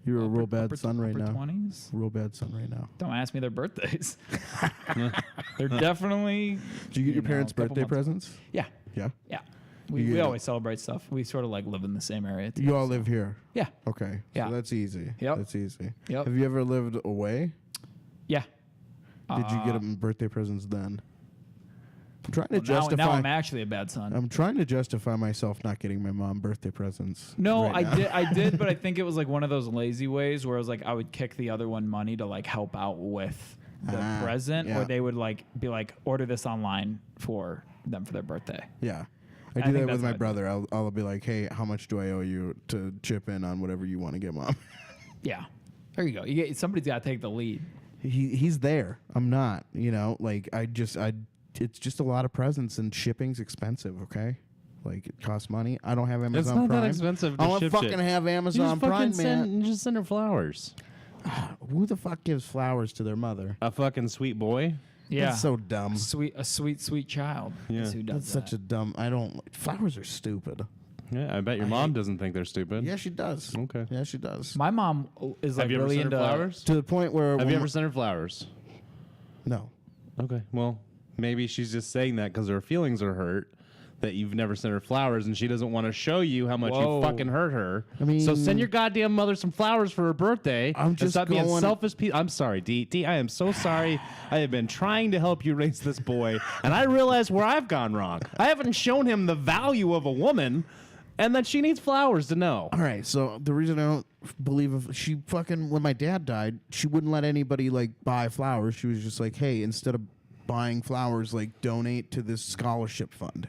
Speaker 2: you're a real bad son right
Speaker 1: upper
Speaker 2: now.
Speaker 1: 20s?
Speaker 2: Real bad son right now.
Speaker 1: Don't ask me their birthdays. They're definitely.
Speaker 2: Did you get your
Speaker 1: know,
Speaker 2: parents'
Speaker 1: a couple
Speaker 2: birthday
Speaker 1: months-
Speaker 2: presents?
Speaker 1: Yeah.
Speaker 2: Yeah.
Speaker 1: Yeah.
Speaker 2: You
Speaker 1: We
Speaker 2: get-
Speaker 1: always celebrate stuff. We sort of like live in the same area. Too,
Speaker 2: You all
Speaker 1: so-
Speaker 2: live here.
Speaker 1: Yeah.
Speaker 2: Okay.
Speaker 1: Yeah.
Speaker 2: So that's easy.
Speaker 1: Yep.
Speaker 2: That's easy.
Speaker 1: Yep.
Speaker 2: Have you ever lived away?
Speaker 1: Yeah.
Speaker 2: Did you get them birthday presents then? I'm trying to
Speaker 1: Now
Speaker 2: justify.
Speaker 1: I'm actually a bad son.
Speaker 2: I'm trying to justify myself not getting my mom birthday presents.
Speaker 1: No,
Speaker 2: right now.
Speaker 1: I did, but I think it was like one of those lazy ways where it was like I would kick the other one money to like help out with the present,
Speaker 2: yeah.
Speaker 1: or they would like be like order this online for them for their birthday.
Speaker 2: Yeah. I
Speaker 1: I
Speaker 2: do
Speaker 1: think
Speaker 2: that
Speaker 1: that's
Speaker 2: with my
Speaker 1: what I
Speaker 2: brother. I'll be like, hey, how much do I owe you to chip in on whatever you want to get mom?
Speaker 1: Yeah, there you go. Somebody's got to take the lead.
Speaker 2: He's there. I'm not. You know, like it's just a lot of presents and shipping's expensive. Okay, like it costs money. I don't have Amazon
Speaker 3: It's not
Speaker 2: Prime.
Speaker 3: that expensive to
Speaker 2: I want
Speaker 3: ship
Speaker 2: fucking
Speaker 3: shit.
Speaker 2: have
Speaker 3: You
Speaker 2: Amazon
Speaker 3: just
Speaker 2: Prime,
Speaker 3: fucking
Speaker 2: man.
Speaker 3: just send her flowers.
Speaker 2: Who the fuck gives flowers to their mother?
Speaker 3: A fucking sweet boy.
Speaker 1: Yeah,
Speaker 2: That's so dumb.
Speaker 1: a sweet child.
Speaker 3: Yeah.
Speaker 1: Is who does
Speaker 2: That's such a dumb. I don't. Flowers are stupid.
Speaker 3: Yeah, I bet your mom doesn't think they're stupid.
Speaker 2: Yeah, she does.
Speaker 3: Okay.
Speaker 2: Yeah, she does.
Speaker 1: My mom is like
Speaker 3: Have you ever
Speaker 1: really
Speaker 3: sent her
Speaker 1: into
Speaker 3: flowers?
Speaker 2: To the point where
Speaker 3: Have
Speaker 2: when
Speaker 3: you ever sent her flowers?
Speaker 2: No.
Speaker 3: Okay. Well, maybe she's just saying that because her feelings are hurt. That you've never sent her flowers, and she doesn't want to show you how much
Speaker 1: Whoa.
Speaker 3: you fucking hurt her.
Speaker 2: I mean-
Speaker 3: so send your goddamn mother some flowers for her birthday.
Speaker 2: I'm
Speaker 3: and
Speaker 2: just
Speaker 3: stop being
Speaker 2: going-
Speaker 3: selfish. I'm sorry, D. I am so sorry. I have been trying to help you raise this boy, and I realize where I've gone wrong. I haven't shown him the value of a woman, and that she needs flowers to know.
Speaker 2: All right, so the reason I don't believe if she fucking when my dad died, she wouldn't let anybody like buy flowers. She was just like, hey, instead of buying flowers, like donate to this scholarship fund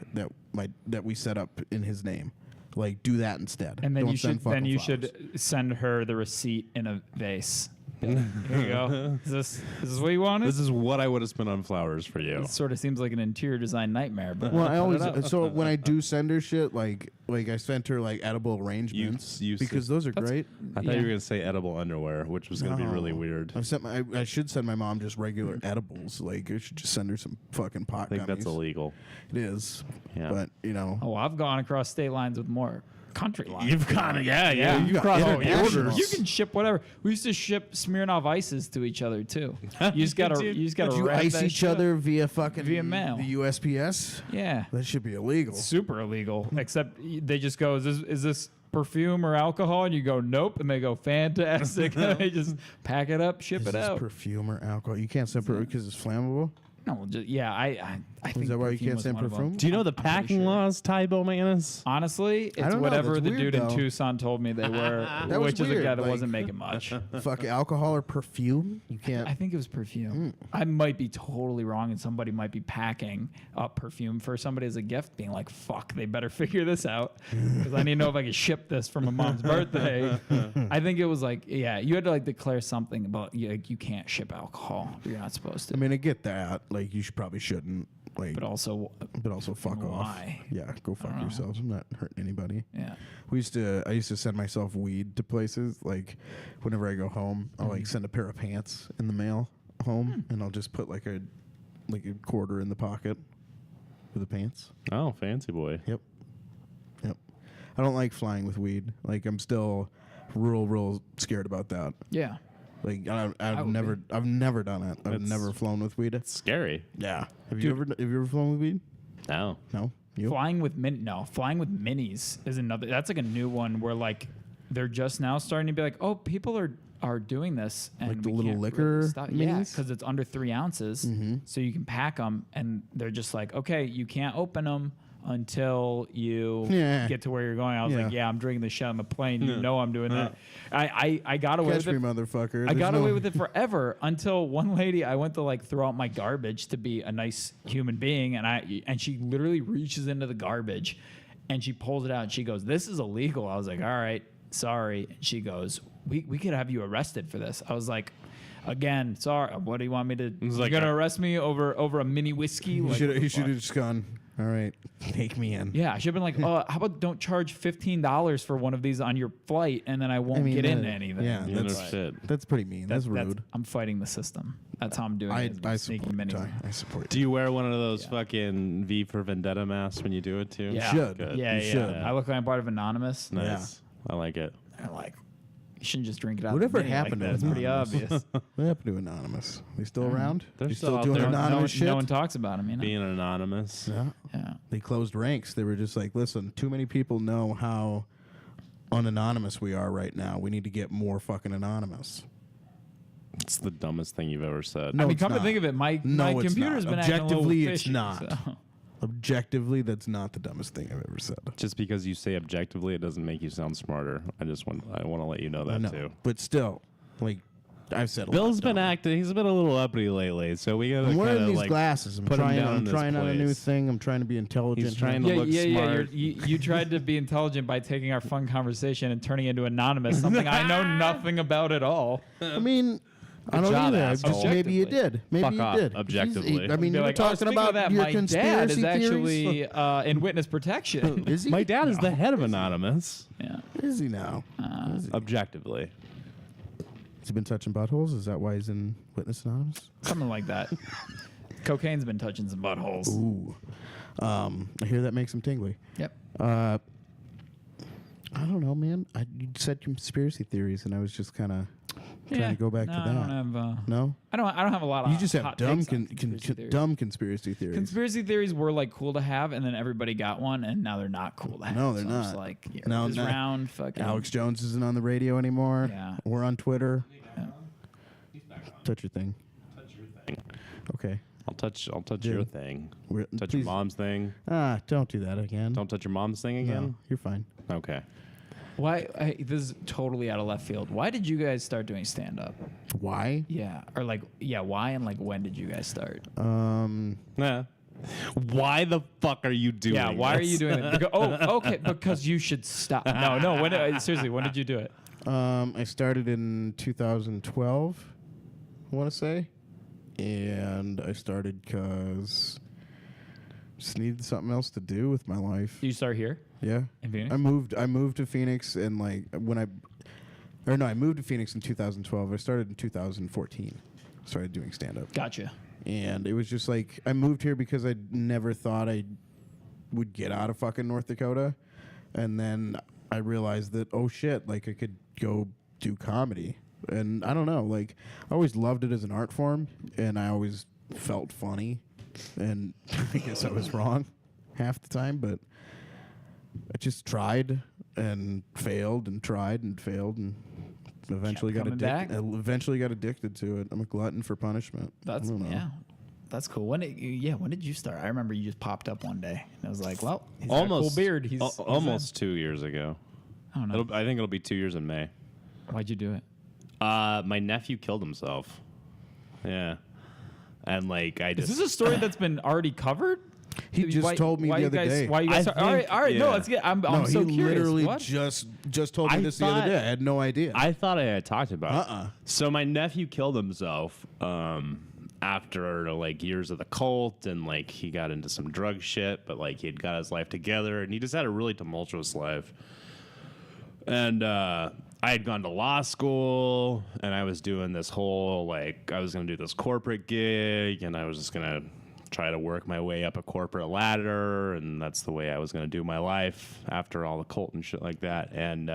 Speaker 2: that we set up in his name. Like do that instead.
Speaker 1: and then
Speaker 2: Don't
Speaker 1: you
Speaker 2: send
Speaker 1: should
Speaker 2: fucking
Speaker 1: then you
Speaker 2: flowers.
Speaker 1: should send her the receipt in a vase. Here you go. Is this what you wanted?
Speaker 3: This is what I would have spent on flowers for you.
Speaker 1: It sort of seems like an interior design nightmare, but
Speaker 2: Well, I
Speaker 1: put it
Speaker 2: always
Speaker 1: up.
Speaker 2: so when I do send her shit, like I sent her like edible arrangements
Speaker 3: you
Speaker 2: because those are great.
Speaker 3: I thought you were gonna say edible underwear, which was gonna be really
Speaker 2: No.
Speaker 3: weird.
Speaker 2: I've sent I should send my mom just regular edibles. Like I should just send her some fucking pot
Speaker 3: I think that's
Speaker 2: gummies.
Speaker 3: illegal.
Speaker 2: It is,
Speaker 3: Yeah.
Speaker 2: but you know.
Speaker 1: Oh, I've gone across state lines with more country lines.
Speaker 3: You've kind of yeah.
Speaker 2: you
Speaker 3: You
Speaker 2: got
Speaker 3: crossed
Speaker 2: international.
Speaker 3: borders.
Speaker 1: You can ship whatever. We used to ship Smirnoff ices to each other too. You just gotta,
Speaker 3: Dude,
Speaker 1: you just gotta
Speaker 2: Did you
Speaker 1: wrap
Speaker 2: ice
Speaker 1: that
Speaker 2: each
Speaker 1: shit up.
Speaker 2: other via fucking
Speaker 1: Via mail.
Speaker 2: The USPS?
Speaker 1: Yeah,
Speaker 2: That should be illegal.
Speaker 1: super illegal. Except they just go, is this perfume or alcohol? And you go, nope. And they go, fantastic. And they just pack it up, ship
Speaker 2: Is
Speaker 1: it
Speaker 2: this
Speaker 1: out.
Speaker 2: perfume or alcohol? You can't send perfume because it's flammable.
Speaker 1: No, just, yeah, I think.
Speaker 2: Is that why you
Speaker 1: perfume
Speaker 2: can't
Speaker 1: was
Speaker 2: send
Speaker 1: one of them.
Speaker 2: perfume?
Speaker 3: Do you know the
Speaker 1: I'm pretty
Speaker 3: packing
Speaker 1: sure.
Speaker 3: laws, Ty Baumanis?
Speaker 1: Honestly, it's
Speaker 2: don't know.
Speaker 1: whatever
Speaker 2: That's
Speaker 1: the
Speaker 2: weird,
Speaker 1: dude in
Speaker 2: though.
Speaker 1: Tucson told me they were,
Speaker 2: That was
Speaker 1: which is a
Speaker 2: weird,
Speaker 1: guy that
Speaker 2: like-
Speaker 1: wasn't making much.
Speaker 2: Fuck alcohol or perfume? You can't.
Speaker 1: I think it was perfume. I might be totally wrong, and somebody might be packing up perfume for somebody as a gift, being like, "Fuck, they better figure this out because I need to know if I can ship this for my mom's birthday." I think it was like, yeah, you had to like declare something about you can't ship alcohol. You're not supposed to.
Speaker 2: I mean, I get that. Like, you probably shouldn't. Like,
Speaker 1: But also,
Speaker 2: fuck off.
Speaker 1: why?
Speaker 2: Yeah, go fuck yourselves. I'm not hurting anybody.
Speaker 1: Yeah.
Speaker 2: I used to send myself weed to places. Like, whenever I go home, I'll like send a pair of pants in the mail home, and I'll just put like a quarter in the pocket with the pants.
Speaker 3: Oh, fancy boy.
Speaker 2: Yep. I don't like flying with weed. Like, I'm still real scared about that.
Speaker 1: Yeah.
Speaker 2: Like, I've never done it. I've never flown with weed.
Speaker 3: It's scary.
Speaker 2: Yeah. Have you ever flown with weed?
Speaker 3: No.
Speaker 2: No. You?
Speaker 1: Flying with minis is another. That's like a new one where like they're just now starting to be like, oh, people are doing this, and
Speaker 2: Like the
Speaker 1: we
Speaker 2: little
Speaker 1: can't
Speaker 2: liquor
Speaker 1: really stop. Yeah,
Speaker 2: minis?
Speaker 1: because it's under 3 ounces, so you can pack them, and they're just like, okay, you can't open them until you get to where you're going. I was like, yeah, I'm drinking the shit on the plane. You know I'm doing that. I got away
Speaker 2: Catch
Speaker 1: with
Speaker 2: me,
Speaker 1: it.
Speaker 2: motherfucker.
Speaker 1: I got away with it forever until one lady, I went to like throw out my garbage to be a nice human being, and she literally reaches into the garbage and she pulls it out and she goes, "This is illegal." I was like, "All right, sorry." And she goes, we could have you arrested for this." I was like, "Again, sorry. What do you want me to? You're gonna arrest me over a mini whiskey?"
Speaker 2: You should have just gone, all right, take me in.
Speaker 1: Yeah, I should have been like, "Oh, how about don't charge $15 for one of these on your flight, and then I won't get into anything."
Speaker 2: Yeah, that's pretty mean. That's rude.
Speaker 1: I'm fighting the system. That's how I'm doing it.
Speaker 2: I
Speaker 1: Sneaking
Speaker 2: support
Speaker 1: minis.
Speaker 2: I support
Speaker 3: Do you wear one of those fucking V for Vendetta masks when you do it too?
Speaker 1: Yeah.
Speaker 2: should.
Speaker 3: Good.
Speaker 1: Yeah,
Speaker 2: You
Speaker 1: yeah.
Speaker 2: should.
Speaker 1: I look like I'm part of Anonymous.
Speaker 3: Nice. I like it.
Speaker 1: They're like, you shouldn't just drink it out.
Speaker 2: Whatever
Speaker 1: the mini
Speaker 2: happened
Speaker 1: like
Speaker 2: to
Speaker 1: that. It's pretty
Speaker 2: Anonymous?
Speaker 1: obvious.
Speaker 2: What happened to Anonymous? They still around?
Speaker 3: They're
Speaker 2: They
Speaker 3: still out
Speaker 2: doing
Speaker 3: there.
Speaker 2: anonymous shit?
Speaker 1: No one talks about them, you know.
Speaker 3: Being anonymous.
Speaker 2: Yeah.
Speaker 1: Yeah.
Speaker 2: They closed ranks. They were just like, listen, too many people know how unanonymous we are right now. We need to get more fucking anonymous.
Speaker 3: It's the dumbest thing you've ever said.
Speaker 2: No,
Speaker 1: I mean,
Speaker 2: it's
Speaker 1: come to
Speaker 2: not.
Speaker 1: think of it, my
Speaker 2: No, it's
Speaker 1: computer's
Speaker 2: not.
Speaker 1: been acting a little
Speaker 2: Objectively, it's
Speaker 1: fishy,
Speaker 2: not.
Speaker 1: so.
Speaker 2: Objectively, that's not the dumbest thing I've ever said.
Speaker 3: Just because you say objectively, it doesn't make you sound smarter. I want to let you know that too.
Speaker 2: But still, like, I've said a
Speaker 3: Bill's
Speaker 2: lot
Speaker 3: been
Speaker 2: dumber.
Speaker 3: acting. He's been a little uppity lately, so we gotta
Speaker 2: I'm wearing
Speaker 3: kinda,
Speaker 2: these
Speaker 3: like,
Speaker 2: glasses. I'm
Speaker 3: put him
Speaker 2: trying,
Speaker 3: down
Speaker 2: I'm
Speaker 3: in his
Speaker 2: trying on a new
Speaker 3: place.
Speaker 2: thing. I'm trying to be intelligent.
Speaker 3: He's trying to look smart.
Speaker 1: You tried to be intelligent by taking our fun conversation and turning it into anonymous, something I know nothing about at all.
Speaker 2: I mean, I don't
Speaker 3: job,
Speaker 2: either.
Speaker 3: asshole.
Speaker 2: Maybe you did. Maybe
Speaker 3: Fuck
Speaker 2: you
Speaker 3: off,
Speaker 2: did.
Speaker 3: objectively.
Speaker 2: I mean,
Speaker 1: Be
Speaker 2: you were
Speaker 1: like, oh,
Speaker 2: talking
Speaker 1: speaking
Speaker 2: about
Speaker 1: of that,
Speaker 2: your
Speaker 1: my
Speaker 2: conspiracy
Speaker 1: dad is
Speaker 2: theories.
Speaker 1: actually in witness protection.
Speaker 2: Is he?
Speaker 3: My dad is the head of Anonymous.
Speaker 1: Yeah.
Speaker 2: Is he now?
Speaker 3: Objectively.
Speaker 2: Has he been touching buttholes? Is that why he's in Witness Anonymous?
Speaker 1: Something like that. Cocaine's been touching some buttholes.
Speaker 2: Ooh. I hear that makes him tingly.
Speaker 1: Yep.
Speaker 2: I don't know, man. You said conspiracy theories, and I was just kind of trying to go back to that.
Speaker 1: I don't have.
Speaker 2: No?
Speaker 1: I don't have a lot of.
Speaker 2: You just have
Speaker 1: hot
Speaker 2: dumb,
Speaker 1: takes on conspiracy theories.
Speaker 2: dumb conspiracy theories.
Speaker 1: Conspiracy theories were like cool to have, and then everybody got one, and now they're not cool to have.
Speaker 2: No, they're
Speaker 1: So I'm just
Speaker 2: not.
Speaker 1: like, yeah,
Speaker 2: No,
Speaker 1: this
Speaker 2: no.
Speaker 1: round, fucking
Speaker 2: Alex Jones isn't on the radio anymore.
Speaker 1: Yeah.
Speaker 2: Or on Twitter.
Speaker 1: Yeah.
Speaker 2: Touch your thing. Okay.
Speaker 3: I'll touch
Speaker 2: Dude.
Speaker 3: your thing. Touch
Speaker 2: Please.
Speaker 3: your mom's thing.
Speaker 2: Don't do that again.
Speaker 3: Don't touch your mom's thing
Speaker 2: No,
Speaker 3: again.
Speaker 2: you're fine.
Speaker 3: Okay.
Speaker 1: Why? This is totally out of left field. Why did you guys start doing stand up?
Speaker 2: Why?
Speaker 1: Yeah, or like, yeah, why and like when did you guys start?
Speaker 3: Yeah. Why the fuck are you doing?
Speaker 1: Yeah, why are
Speaker 3: this?
Speaker 1: you doing it? Okay, because you should stop. No. When seriously, when did you do it?
Speaker 2: I started in 2012, I want to say. And I started because just needed something else to do with my life.
Speaker 1: Did you start here
Speaker 2: Yeah.
Speaker 1: in Phoenix?
Speaker 2: I moved to Phoenix and like I moved to Phoenix in 2012. I started in 2014. Started doing stand up.
Speaker 1: Gotcha.
Speaker 2: And it was just like I moved here because I never thought I would get out of fucking North Dakota. And then I realized that, oh shit, like I could go do comedy. And I don't know, like I always loved it as an art form and I always felt funny. And I guess I was wrong half the time, but I just tried and failed and tried and failed and eventually got
Speaker 1: coming back?
Speaker 2: addicted. Eventually got addicted to it. I'm a glutton for punishment.
Speaker 1: That's
Speaker 2: I don't know.
Speaker 1: yeah. That's cool. When did you start? I remember you just popped up one day and I was like, well, he's got a cool beard. He's
Speaker 3: almost 2 years ago.
Speaker 1: I don't know.
Speaker 3: I think it'll be 2 years in May.
Speaker 1: Why'd you do it?
Speaker 3: My nephew killed himself. Yeah. And like I just
Speaker 1: Is this a story that's been already covered?
Speaker 2: He just told me the other day.
Speaker 1: Why you guys?
Speaker 3: I
Speaker 1: All right.
Speaker 3: think-
Speaker 1: No,
Speaker 3: yeah.
Speaker 1: let's get. I'm
Speaker 2: No,
Speaker 1: so
Speaker 2: he
Speaker 1: curious.
Speaker 2: literally
Speaker 1: What?
Speaker 2: just told me
Speaker 3: I
Speaker 2: this the other
Speaker 3: thought-
Speaker 2: day. I had no idea.
Speaker 3: I thought I had talked about it.
Speaker 2: Uh-uh.
Speaker 3: So my nephew killed himself, after like years of the cult, and like he got into some drug shit, but like he had got his life together, and he just had a really tumultuous life. And I had gone to law school, and I was doing this whole like I was going to do this corporate gig, and I was just going to try to work my way up a corporate ladder, and that's the way I was going to do my life after all the cult and shit like that. And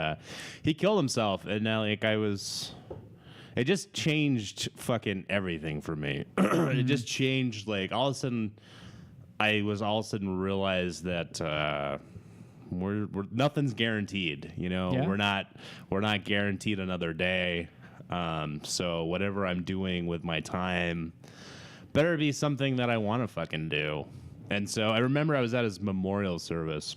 Speaker 3: he killed himself, and now like it just changed fucking everything for me. It just changed, like, all of a sudden, I was all of a sudden realized that we're nothing's guaranteed, you know?
Speaker 1: Yeah.
Speaker 3: We're not guaranteed another day. So whatever I'm doing with my time better be something that I want to fucking do. And so I remember I was at his memorial service,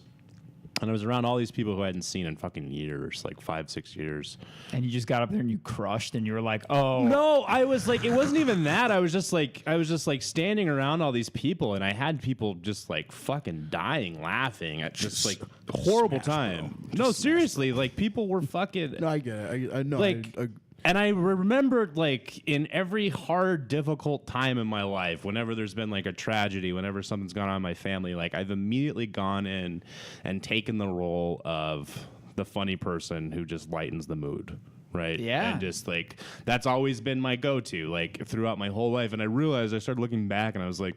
Speaker 3: and I was around all these people who I hadn't seen in fucking years, like 5-6 years.
Speaker 1: And you just got up there and you crushed, and you were like, "Oh
Speaker 3: no!" I was like, it wasn't even that. I was just like standing around all these people, and I had people just like fucking dying, laughing at just like horrible time. No, seriously, like people were fucking.
Speaker 2: No, I get it. I know.
Speaker 3: Like, and I remembered, like, in every hard, difficult time in my life, whenever there's been, like, a tragedy, whenever something's gone on in my family, like, I've immediately gone in and taken the role of the funny person who just lightens the mood, right?
Speaker 1: Yeah.
Speaker 3: And just, like, that's always been my go-to, like, throughout my whole life. And I realized, I started looking back, and I was like,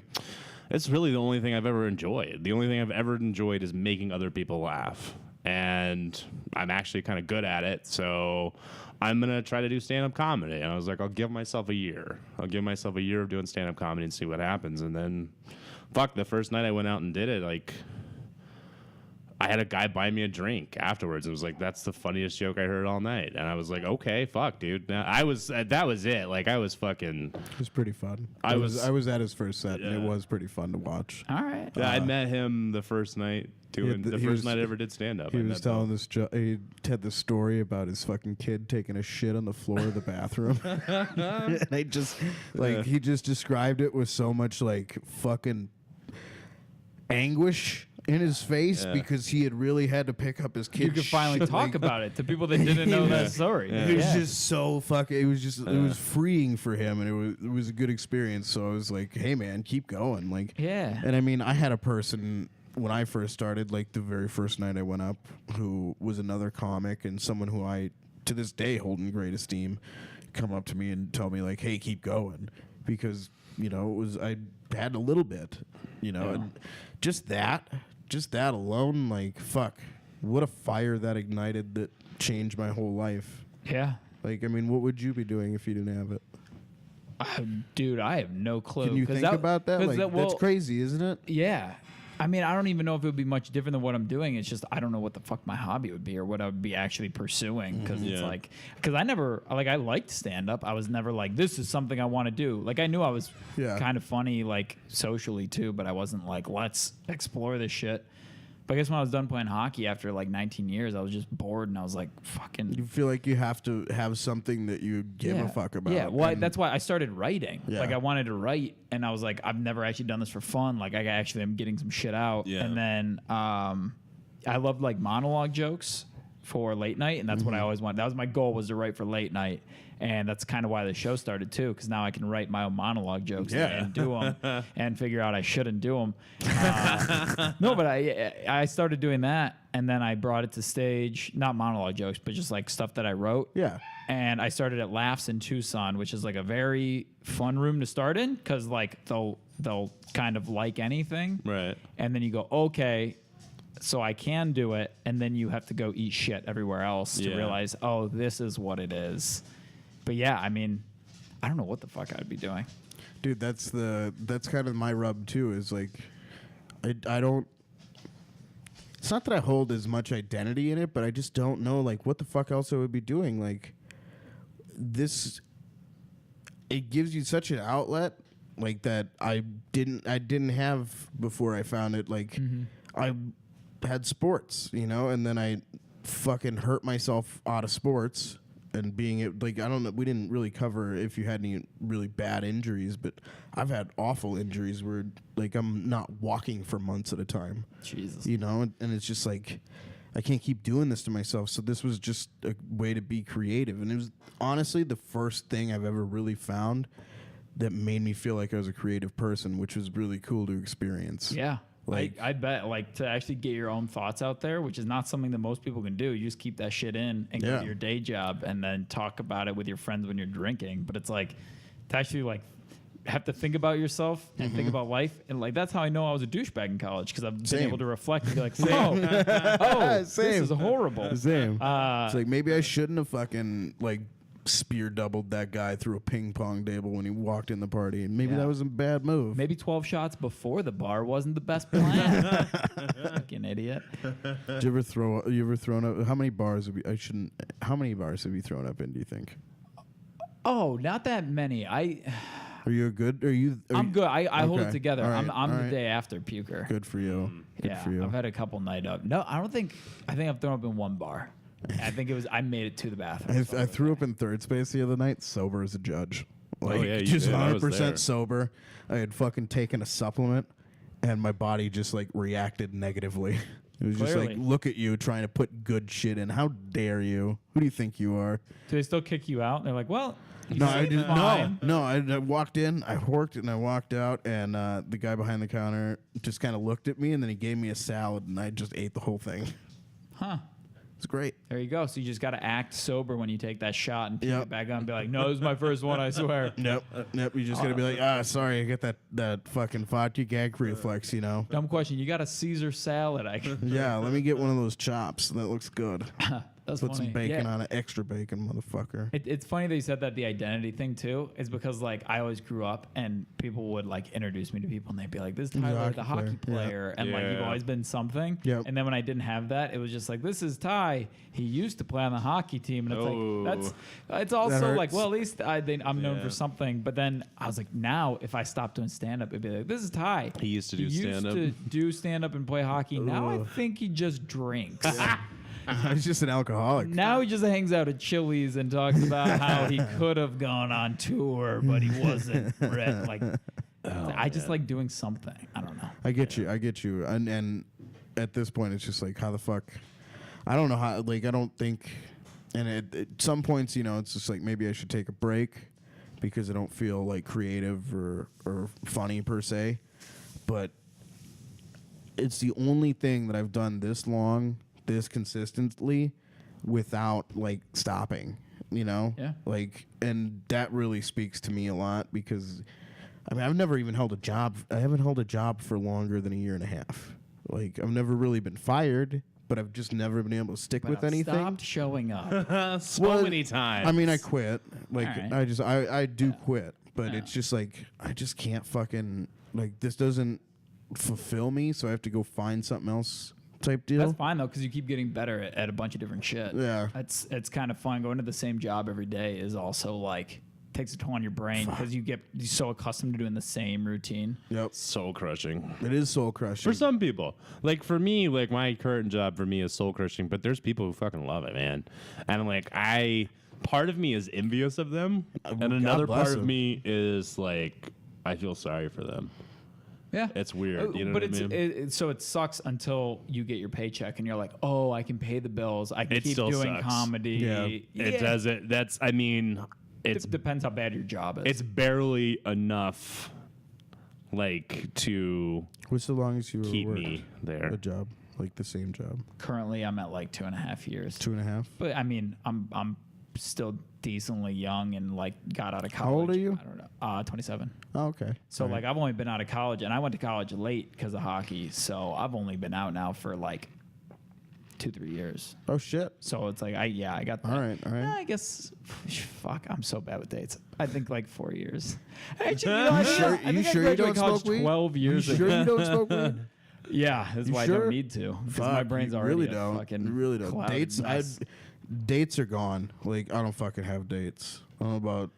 Speaker 3: it's really the only thing I've ever enjoyed. The only thing I've ever enjoyed is making other people laugh. And I'm actually kind of good at it, so I'm going to try to do stand-up comedy. And I was like, I'll give myself a year. I'll give myself a year of doing stand-up comedy and see what happens. And then, fuck, the first night I went out and did it, like, I had a guy buy me a drink afterwards. It was like, that's the funniest joke I heard all night. And I was like, okay, fuck, dude. Now, that was it. Like, I was fucking...
Speaker 2: It was pretty fun.
Speaker 3: I
Speaker 2: was at his first set, and it was pretty fun to watch.
Speaker 1: all right."
Speaker 3: Yeah, I met him the first night the first night I ever did stand-up.
Speaker 2: He was telling this he had this story about his fucking kid taking a shit on the floor of the bathroom. And I just, like, he just described it with so much, like, fucking anguish in his face because he had really had to pick up his kid.
Speaker 1: You could finally
Speaker 2: shit,
Speaker 1: talk
Speaker 2: like,
Speaker 1: about it to people that didn't know that story.
Speaker 2: It was just so fucking. It was just. It was freeing for him, and it was a good experience. So I was like, "Hey, man, keep going." Like,
Speaker 1: Yeah.
Speaker 2: And I mean, I had a person when I first started, like the very first night I went up, who was another comic and someone who I to this day hold in great esteem, come up to me and tell me like, "Hey, keep going," because it was I had a little bit, and just that alone, like, fuck, what a fire that ignited that changed my whole life.
Speaker 1: Yeah.
Speaker 2: Like, I mean, what would you be doing if you didn't have it?
Speaker 1: Dude, I have no clue.
Speaker 2: Can you think about that? Like, that's crazy, isn't it?
Speaker 1: Yeah. I mean, I don't even know if it would be much different than what I'm doing. It's just I don't know what the fuck my hobby would be or what I would be actually pursuing because it's like because I never I liked stand up. I was never like this is something I want to do. Like I knew I was kind of funny like socially too, but I wasn't like let's explore this shit. But I guess when I was done playing hockey after like 19 years, I was just bored and I was like, fucking.
Speaker 2: You feel like you have to have something that you give a fuck about.
Speaker 1: Yeah, well, that's why I started writing.
Speaker 2: Yeah.
Speaker 1: Like I wanted to write, and I was like, I've never actually done this for fun. Like I actually am getting some shit out.
Speaker 3: Yeah.
Speaker 1: And then I loved like monologue jokes for late night, and that's what I always wanted. That was my goal, was to write for late night. And that's kind of why the show started too, because now I can write my own monologue jokes and do them, and figure out I shouldn't do them. No, but I started doing that, and then I brought it to stage, not monologue jokes, but just like stuff that I wrote.
Speaker 2: Yeah.
Speaker 1: And I started at Laughs in Tucson, which is like a very fun room to start in, because like they'll kind of like anything,
Speaker 3: Right.
Speaker 1: and then you go, okay, so I can do it, and then you have to go eat shit everywhere else to realize, oh, this is what it is. But yeah, I mean, I don't know what the fuck I'd be doing.
Speaker 2: Dude, that's kind of my rub too, is like I don't, it's not that I hold as much identity in it, but I just don't know like what the fuck else I would be doing. Like this, it gives you such an outlet like that I didn't have before I found it. Like I had sports, and then I fucking hurt myself out of sports. And being it, like, I don't know, we didn't really cover if you had any really bad injuries, but I've had awful injuries where, like, I'm not walking for months at a time.
Speaker 1: Jesus.
Speaker 2: And it's just like, I can't keep doing this to myself. So this was just a way to be creative. And it was honestly the first thing I've ever really found that made me feel like I was a creative person, which was really cool to experience.
Speaker 1: Yeah.
Speaker 2: Like-
Speaker 1: I bet, like, to actually get your own thoughts out there, which is not something that most people can do. You just keep that shit in and go
Speaker 2: Yeah.
Speaker 1: to your day job and then talk about it with your friends when you're drinking. But it's like to actually like have to think about yourself and think about life. And like that's how I know I was a douchebag in college, because I've been
Speaker 2: Same.
Speaker 1: able to reflect and be like, this
Speaker 2: Same.
Speaker 1: is horrible.
Speaker 2: Same. It's like maybe I shouldn't have fucking like spear doubled that guy through a ping pong table when he walked in the party, and maybe
Speaker 1: Yeah.
Speaker 2: that was a bad move.
Speaker 1: Maybe 12 shots before the bar wasn't the best plan. Fucking idiot.
Speaker 2: Did you ever thrown up? How many bars have you? How many bars have you thrown up in? Do you think?
Speaker 1: Oh, not that many.
Speaker 2: Are you good?
Speaker 1: I'm good. I hold
Speaker 2: Okay.
Speaker 1: it together.
Speaker 2: All right.
Speaker 1: I'm
Speaker 2: All
Speaker 1: the
Speaker 2: right.
Speaker 1: day after puker.
Speaker 2: Good for you. Good
Speaker 1: Yeah,
Speaker 2: for you.
Speaker 1: I've had a couple night up. No, I think I've thrown up in one bar. I think I made it to the bathroom.
Speaker 2: I threw up in third space the other night, sober as a judge. Like,
Speaker 3: yeah, you
Speaker 2: just
Speaker 3: did. I was
Speaker 2: 100%
Speaker 3: there.
Speaker 2: sober. I had fucking taken a supplement, and my body just like reacted negatively. It was just like,
Speaker 1: Clearly.
Speaker 2: look at you trying to put good shit in. How dare you? Who do you think you are?
Speaker 1: Do they still kick you out? They're like, well, you
Speaker 2: No, I
Speaker 1: seem
Speaker 2: didn't.
Speaker 1: fine.
Speaker 2: No. I walked in, I worked, and I walked out, and the guy behind the counter just kind of looked at me, and then he gave me a salad, and I just ate the whole thing.
Speaker 1: Huh.
Speaker 2: It's great.
Speaker 1: There you go. So you just got to act sober when you take that shot and pick
Speaker 2: Yep.
Speaker 1: it back up and be like, no, this is my first one, I swear.
Speaker 2: Nope. You just gotta be like, sorry, I get that fucking vodka gag reflex, you know.
Speaker 1: Dumb question. You got a Caesar salad.
Speaker 2: Yeah, let me get one of those chops. That looks good.
Speaker 1: That's
Speaker 2: Put
Speaker 1: funny.
Speaker 2: some bacon
Speaker 1: Yeah.
Speaker 2: on it, extra bacon, motherfucker.
Speaker 1: It's funny that you said that, the identity thing too, is because like I always grew up and people would like introduce me to people and they'd be like, this is Tyler, the hockey player. And like you've
Speaker 3: Yeah.
Speaker 1: always been something.
Speaker 2: Yep.
Speaker 1: And then when I didn't have that, it was just like, this is Ty. He used to play on the hockey team. And it's like, it's also like,
Speaker 2: hurts.
Speaker 1: well, at least I'm known for something. But then I was like, now if I stopped doing stand up, it'd be like, this is Ty.
Speaker 3: He used to do stand-up.
Speaker 1: He used to do stand up and play hockey. Now I think he just drinks.
Speaker 2: He's just an alcoholic.
Speaker 1: Now he just hangs out at Chili's and talks about how he could have gone on tour, but he wasn't. Like, I just like doing something. I don't know.
Speaker 2: I get you. And at this point, it's just like, how the fuck? I don't know how. Like, I don't think. And at some points, you know, it's just like maybe I should take a break because I don't feel like creative or funny per se. But it's the only thing that I've done this long, this consistently, without like stopping. You know,
Speaker 1: Yeah.
Speaker 2: Like, and that really speaks to me a lot because, I mean, I've never even held a job. I haven't held a job for longer than a year and a half. Like, I've never really been fired, but I've just never been able to stick with anything.
Speaker 1: Stopped showing up.
Speaker 3: So many times.
Speaker 2: I mean, I quit. Like,
Speaker 1: All right.
Speaker 2: I do quit, but it's just like I just can't fucking like this doesn't fulfill me, so I have to go find something else type deal.
Speaker 1: That's fine though, because you keep getting better at a bunch of different shit.
Speaker 2: Yeah.
Speaker 1: It's kind of fun. Going to the same job every day is also like takes a toll on your brain because you're so accustomed to doing the same routine.
Speaker 2: Yep,
Speaker 3: soul crushing.
Speaker 2: it is soul crushing.
Speaker 3: For some people, like for me, like my current job for me is soul crushing, but there's people who fucking love it, man. And like part of me is envious of them, and
Speaker 2: God
Speaker 3: another
Speaker 2: bless
Speaker 3: part of
Speaker 2: them.
Speaker 3: me is like I feel sorry for them.
Speaker 1: Yeah,
Speaker 3: It's weird, you know
Speaker 1: but
Speaker 3: what I mean?
Speaker 1: so it sucks until you get your paycheck and you're like, oh, I can pay the bills. I can
Speaker 3: It
Speaker 1: keep
Speaker 3: still
Speaker 1: doing
Speaker 3: sucks.
Speaker 1: comedy.
Speaker 2: Yeah.
Speaker 3: It doesn't. That's. I mean, it's
Speaker 1: Depends how bad your job is.
Speaker 3: it's barely enough, like to
Speaker 2: What's the longest you were
Speaker 3: keep
Speaker 2: worked?
Speaker 3: me there.
Speaker 2: A job, like the same job,
Speaker 1: Currently, I'm at like 2.5 years.
Speaker 2: 2.5.
Speaker 1: But I mean, I'm still decently young and like got out of college.
Speaker 2: How old are you?
Speaker 1: I don't know. 27.
Speaker 2: Oh, okay.
Speaker 1: So
Speaker 2: All right.
Speaker 1: like I've only been out of college, and I went to college late because of hockey. So I've only been out now for like 2-3 years.
Speaker 2: Oh shit.
Speaker 1: So it's like I got that.
Speaker 2: All right.
Speaker 1: I guess fuck, I'm so bad with dates. I think like 4 years. Actually, you know, I think
Speaker 2: sure-
Speaker 1: I think
Speaker 2: you
Speaker 1: I
Speaker 2: sure you
Speaker 1: graduated
Speaker 2: don't
Speaker 1: college
Speaker 2: smoke weed?
Speaker 1: 12 years
Speaker 2: You
Speaker 1: ago.
Speaker 2: sure you don't smoke weed?
Speaker 1: Yeah, that's
Speaker 2: You
Speaker 1: why I
Speaker 2: sure?
Speaker 1: don't need to. Because my
Speaker 2: Fuck,
Speaker 1: brain's
Speaker 2: you
Speaker 1: already
Speaker 2: really
Speaker 1: a
Speaker 2: don't.
Speaker 1: fucking
Speaker 2: You really don't.
Speaker 1: clouded
Speaker 2: Dates,
Speaker 1: mess.
Speaker 2: dates are gone. Like, I don't fucking have dates. I don't know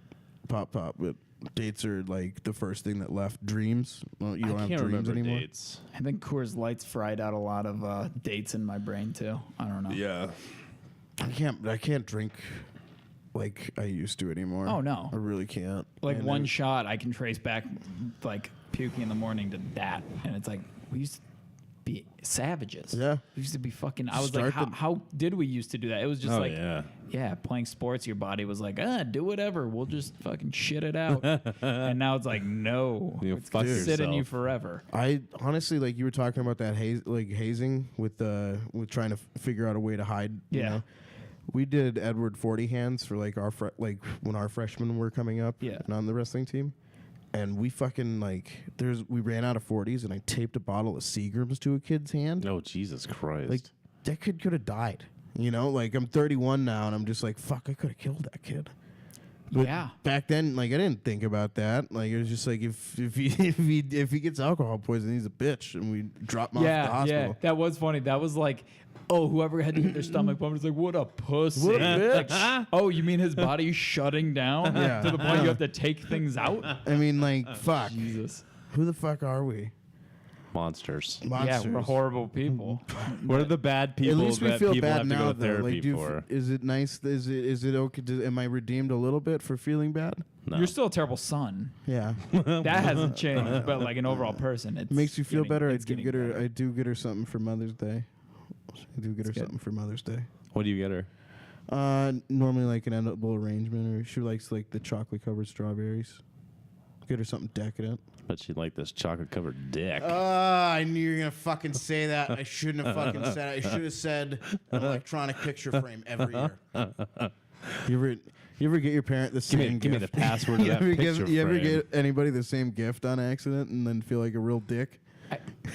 Speaker 2: about pop, but dates are like the first thing that left. Dreams. Well, you don't
Speaker 3: I
Speaker 2: have
Speaker 3: can't
Speaker 2: dreams
Speaker 3: remember
Speaker 2: anymore.
Speaker 3: dates.
Speaker 1: I think Coors Light's fried out a lot of dates in my brain too. I don't know.
Speaker 3: Yeah.
Speaker 2: I can't drink like I used to anymore.
Speaker 1: Oh, no.
Speaker 2: I really can't.
Speaker 1: Like
Speaker 2: And
Speaker 1: one shot, I can trace back like puking in the morning to that, and it's like we used. be savages.
Speaker 2: Yeah.
Speaker 1: We used to be fucking. I was like,
Speaker 2: Start the-
Speaker 1: how did we used to do that? It was just
Speaker 3: Oh,
Speaker 1: like,
Speaker 3: yeah.
Speaker 1: playing sports. Your body was like, do whatever. We'll just fucking shit it out. And now it's like, no,
Speaker 3: You
Speaker 1: it's
Speaker 3: fuck
Speaker 1: gonna sit in
Speaker 3: yourself.
Speaker 1: you forever.
Speaker 2: I honestly, like you were talking about that hazing with trying to figure out a way to hide. You
Speaker 1: Yeah.
Speaker 2: know? We did Edward 40 hands for like when our freshmen were coming up.
Speaker 1: Yeah.
Speaker 2: And on the wrestling team. And we fucking we ran out of 40s and I taped a bottle of Seagrams to a kid's hand.
Speaker 3: Oh, Jesus Christ.
Speaker 2: Like that kid could have died. You know, like I'm 31 now and I'm just like, fuck, I could have killed that kid. But
Speaker 1: Yeah.
Speaker 2: back then, like I didn't think about that. Like it was just like if he gets alcohol poisoning, he's a bitch, and we drop him off at the hospital.
Speaker 1: Yeah, that was funny. That was like, oh, whoever had to get their stomach pumped was like, what a pussy.
Speaker 2: What a bitch.
Speaker 1: Like, oh, you mean his body's shutting down
Speaker 2: Yeah.
Speaker 1: to the point you have to take things out?
Speaker 2: I mean, like, fuck.
Speaker 1: Jesus.
Speaker 2: Who the fuck are we?
Speaker 3: Monsters.
Speaker 2: Monsters.
Speaker 1: Yeah, we're horrible people.
Speaker 3: What are the bad people
Speaker 2: At least we
Speaker 3: that
Speaker 2: feel
Speaker 3: people
Speaker 2: bad
Speaker 3: have to
Speaker 2: now,
Speaker 3: go to
Speaker 2: though.
Speaker 3: therapy
Speaker 2: Like, do you
Speaker 3: for?
Speaker 2: is it nice? Is it okay? Am I redeemed a little bit for feeling bad?
Speaker 3: No.
Speaker 1: You're still a terrible son.
Speaker 2: Yeah.
Speaker 1: That hasn't changed, but like an overall person,
Speaker 2: It makes you feel better.
Speaker 1: It's getting better.
Speaker 2: I do get her something for Mother's Day. I do get her
Speaker 1: good.
Speaker 2: something for Mother's Day.
Speaker 3: What do you get her?
Speaker 2: Normally like an edible arrangement, or she likes like the chocolate covered strawberries. Get her something decadent.
Speaker 3: But she like this chocolate covered dick.
Speaker 2: I knew you were gonna fucking say that. I shouldn't have fucking said it. I should have said an electronic picture frame every year. You ever get your parent the same
Speaker 3: give me
Speaker 2: gift?
Speaker 3: the password to
Speaker 2: you
Speaker 3: that
Speaker 2: ever
Speaker 3: picture
Speaker 2: you ever
Speaker 3: frame.
Speaker 2: get anybody the same gift on accident and then feel like a real dick?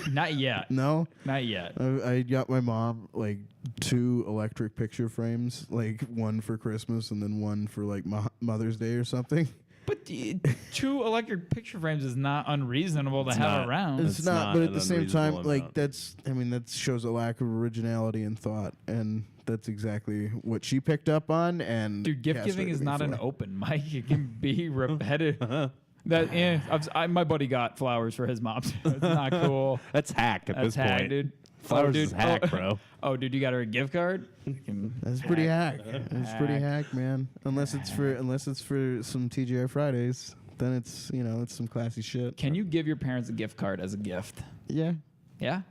Speaker 1: Not yet.
Speaker 2: No.
Speaker 1: Not yet.
Speaker 2: I got my mom like 2 electric picture frames, like one for Christmas and then one for like Mother's Day or something.
Speaker 1: But 2 electric picture frames is not unreasonable to have
Speaker 3: not.
Speaker 1: around.
Speaker 2: It's
Speaker 3: It's
Speaker 2: not,
Speaker 3: not
Speaker 2: but at
Speaker 3: an
Speaker 2: the same time,
Speaker 3: unreasonable
Speaker 2: like
Speaker 3: amount.
Speaker 2: that shows a lack of originality and thought, and that's exactly what she picked up on. And
Speaker 1: Dude, gift giving is not an open mic. It can be repetitive. My buddy got flowers for his mom. It's not cool.
Speaker 3: That's hack at
Speaker 1: That's
Speaker 3: this
Speaker 1: hack,
Speaker 3: point.
Speaker 1: dude.
Speaker 3: Flowers
Speaker 1: dude.
Speaker 3: is hack, bro.
Speaker 1: Oh, dude, you got her a gift card?
Speaker 2: That's pretty hack. It's pretty hack, man. Unless it's for some TGI Fridays, then it's it's some classy shit.
Speaker 1: Can you give your parents a gift card as a gift?
Speaker 2: Yeah.
Speaker 1: Yeah?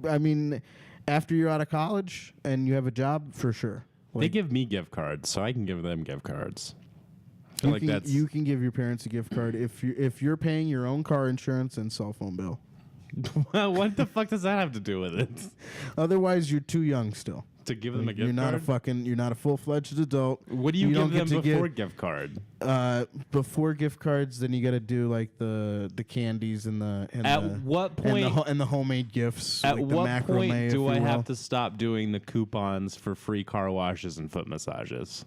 Speaker 2: I mean, after you're out of college and you have a job, for sure.
Speaker 3: They give me gift cards, so I can give them gift cards. I feel
Speaker 2: You
Speaker 3: like
Speaker 2: can,
Speaker 3: that's
Speaker 2: you can give your parents a gift card if you're paying your own car insurance and cell phone bill.
Speaker 3: what the fuck does that have to do with it?
Speaker 2: Otherwise, you're too young still.
Speaker 3: To give them a gift
Speaker 2: You're not
Speaker 3: card?
Speaker 2: you're not a full-fledged adult.
Speaker 3: What do you
Speaker 2: don't
Speaker 3: give them
Speaker 2: get to
Speaker 3: before gift card?
Speaker 2: before gift cards? Then you got to do like the candies and the
Speaker 3: What point?
Speaker 2: and the homemade gifts.
Speaker 3: At
Speaker 2: like the
Speaker 3: what
Speaker 2: macrame,
Speaker 3: point do
Speaker 2: if
Speaker 3: I
Speaker 2: you
Speaker 3: have
Speaker 2: will.
Speaker 3: to stop doing the coupons for free car washes and foot massages?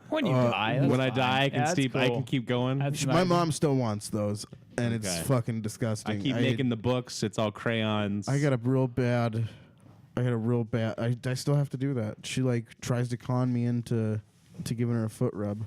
Speaker 1: When you die. That's
Speaker 3: When I
Speaker 1: fine.
Speaker 3: die, I
Speaker 1: Yeah,
Speaker 3: can
Speaker 1: that's
Speaker 3: keep. I
Speaker 1: cool.
Speaker 3: can keep going.
Speaker 1: That's
Speaker 2: My
Speaker 1: nice.
Speaker 2: mom still wants those, and it's
Speaker 3: Okay.
Speaker 2: fucking disgusting.
Speaker 3: I keep making the books. It's all crayons.
Speaker 2: I got a real bad. I still have to do that. She like tries to con me into giving her a foot rub.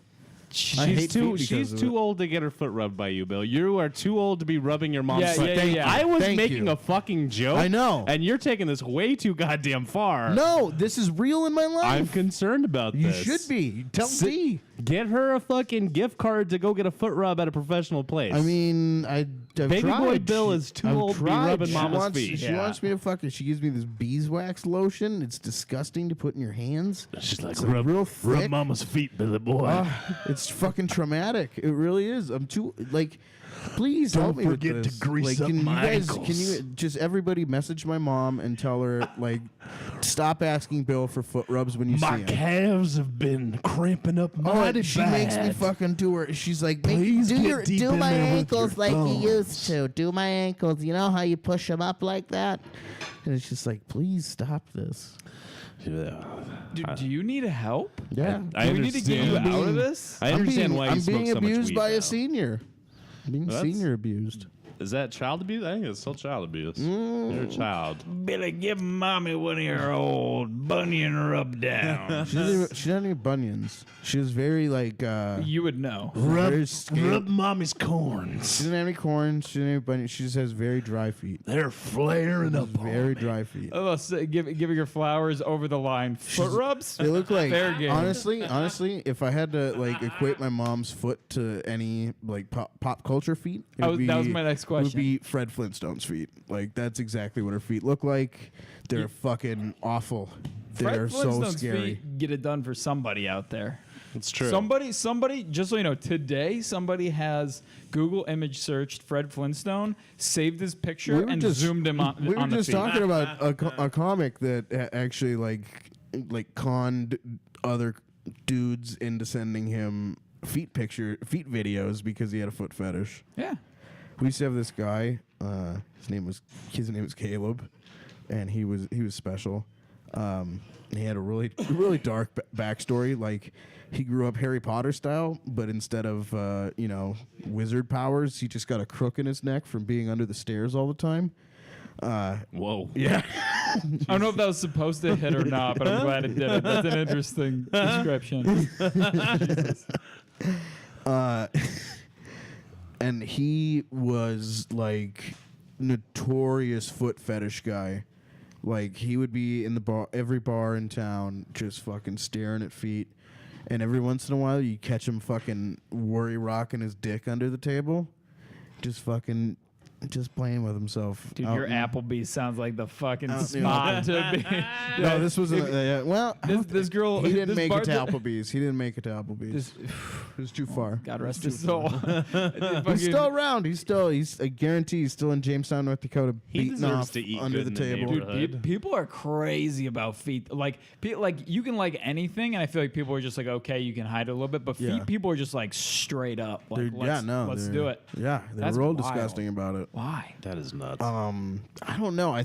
Speaker 2: I hate feet because
Speaker 3: She's
Speaker 2: of
Speaker 3: too
Speaker 2: it.
Speaker 3: old to get her foot rubbed by you, Bill. You are too old to be rubbing your mom's
Speaker 1: Yeah,
Speaker 3: foot.
Speaker 1: yeah, yeah, yeah.
Speaker 3: I was
Speaker 2: Thank
Speaker 3: making
Speaker 2: you.
Speaker 3: a fucking joke.
Speaker 2: I know.
Speaker 3: And you're taking this way too goddamn far.
Speaker 2: No, this is real in my life.
Speaker 3: I'm concerned about
Speaker 2: You
Speaker 3: this.
Speaker 2: should be. Tell
Speaker 3: Sit-
Speaker 2: me.
Speaker 3: Get her a fucking gift card to go get a foot rub at a professional place.
Speaker 2: I mean, I've
Speaker 3: Baby
Speaker 2: tried.
Speaker 3: boy Bill is too
Speaker 2: I've
Speaker 3: old to be
Speaker 2: tried.
Speaker 3: rubbing
Speaker 2: She
Speaker 3: mama's
Speaker 2: wants,
Speaker 3: feet.
Speaker 2: She
Speaker 1: Yeah.
Speaker 2: wants me to fucking. She gives me this beeswax lotion. It's disgusting to put in your hands.
Speaker 3: she's like,
Speaker 2: It's like real thick.
Speaker 3: mama's feet, Billy boy.
Speaker 2: It's fucking traumatic. It really is. I'm too like. Please help me with
Speaker 3: forget to
Speaker 2: this.
Speaker 3: grease
Speaker 2: like,
Speaker 3: up
Speaker 2: can
Speaker 3: my
Speaker 2: you guys,
Speaker 3: ankles.
Speaker 2: Can you just everybody message my mom and tell her like, stop asking Bill for foot rubs when you see him.
Speaker 3: calves have been cramping up
Speaker 2: Oh, she makes me fucking do her. She's like,
Speaker 3: Please
Speaker 2: do,
Speaker 3: get
Speaker 2: your,
Speaker 3: deep
Speaker 2: do
Speaker 3: in
Speaker 2: my
Speaker 3: there with
Speaker 2: ankles
Speaker 3: your
Speaker 2: like you
Speaker 3: thumbs."
Speaker 2: used to. Do my ankles. You know how you push them up like that? And it's just like, please stop this.
Speaker 3: Yeah.
Speaker 1: Dude, do you need help?
Speaker 2: Yeah.
Speaker 3: I
Speaker 1: Do we need to get you
Speaker 3: understand.
Speaker 1: out of this?
Speaker 3: I understand why you
Speaker 2: I'm
Speaker 3: smoke
Speaker 2: being
Speaker 3: so much
Speaker 2: abused
Speaker 3: weed
Speaker 2: by
Speaker 3: now.
Speaker 2: a senior. Being
Speaker 3: That's-
Speaker 2: senior abused.
Speaker 3: Is that child abuse? I think it's still child abuse. You're a child.
Speaker 1: Billy, give mommy one of your old bunion rub down.
Speaker 2: She doesn't have any bunions. She was very like.
Speaker 1: You would know.
Speaker 2: very scared.
Speaker 3: mommy's
Speaker 2: She
Speaker 3: corns.
Speaker 2: doesn't have any corns. She doesn't have any bunions. She just has very dry feet.
Speaker 3: They're flaring up.
Speaker 2: Very dry feet.
Speaker 1: Oh, so giving her flowers over the line. Foot rubs?
Speaker 2: They look like
Speaker 1: Fair game.
Speaker 2: honestly, if I had to like equate my mom's foot to any like pop culture feat, it would be,
Speaker 1: That was my next Next question.
Speaker 2: would be Fred Flintstone's feet. Like, that's exactly what her feet look like. They're fucking awful.
Speaker 1: Fred
Speaker 2: They're so
Speaker 1: Flintstone's
Speaker 2: scary.
Speaker 1: feet get it done for somebody out there.
Speaker 3: It's true.
Speaker 1: Somebody, just so you know, today somebody has Google image searched Fred Flintstone, saved his picture, and zoomed him on.
Speaker 2: We were
Speaker 1: on the
Speaker 2: just
Speaker 1: feet.
Speaker 2: talking about a comic that actually like conned other dudes into sending him feet videos because he had a foot fetish.
Speaker 1: Yeah.
Speaker 2: We used to have this guy. His name was Caleb, and he was special. He had a really dark backstory. Like, he grew up Harry Potter style, but instead of wizard powers, he just got a crook in his neck from being under the stairs all the time.
Speaker 3: Whoa.
Speaker 2: Yeah.
Speaker 1: I don't know if that was supposed to hit or not, but I'm glad it did it. That's an interesting description.
Speaker 2: And he was like notorious foot fetish guy. Like, he would be in the bar, every bar in town, just fucking staring at feet. And every once in a while, you catch him fucking worry rocking his dick under the table, just playing with himself.
Speaker 1: Dude, your Applebee's sounds like the fucking
Speaker 2: Out in the
Speaker 1: spot to be.
Speaker 2: No, this was
Speaker 1: this girl.
Speaker 2: He didn't
Speaker 1: this
Speaker 2: make it to
Speaker 1: bartender-
Speaker 2: Applebee's. He didn't make it to Applebee's. It was too far.
Speaker 1: God rest his soul.
Speaker 2: He's still around. He's I guarantee he's still in Jamestown, North Dakota,
Speaker 3: He
Speaker 2: beating
Speaker 3: deserves
Speaker 2: off
Speaker 3: to eat
Speaker 2: under
Speaker 3: good
Speaker 2: the
Speaker 3: in the
Speaker 2: table.
Speaker 3: neighborhood.
Speaker 1: Dude, people are crazy about feet. Like you can like anything, and I feel like people are just like, okay, you can hide it a little bit, but feet,
Speaker 2: Yeah.
Speaker 1: people are just like straight up. Like, let's do it.
Speaker 2: Yeah, they're
Speaker 1: That's
Speaker 2: real
Speaker 1: wild.
Speaker 2: disgusting about it.
Speaker 1: Why?
Speaker 3: That is nuts.
Speaker 2: I don't know. I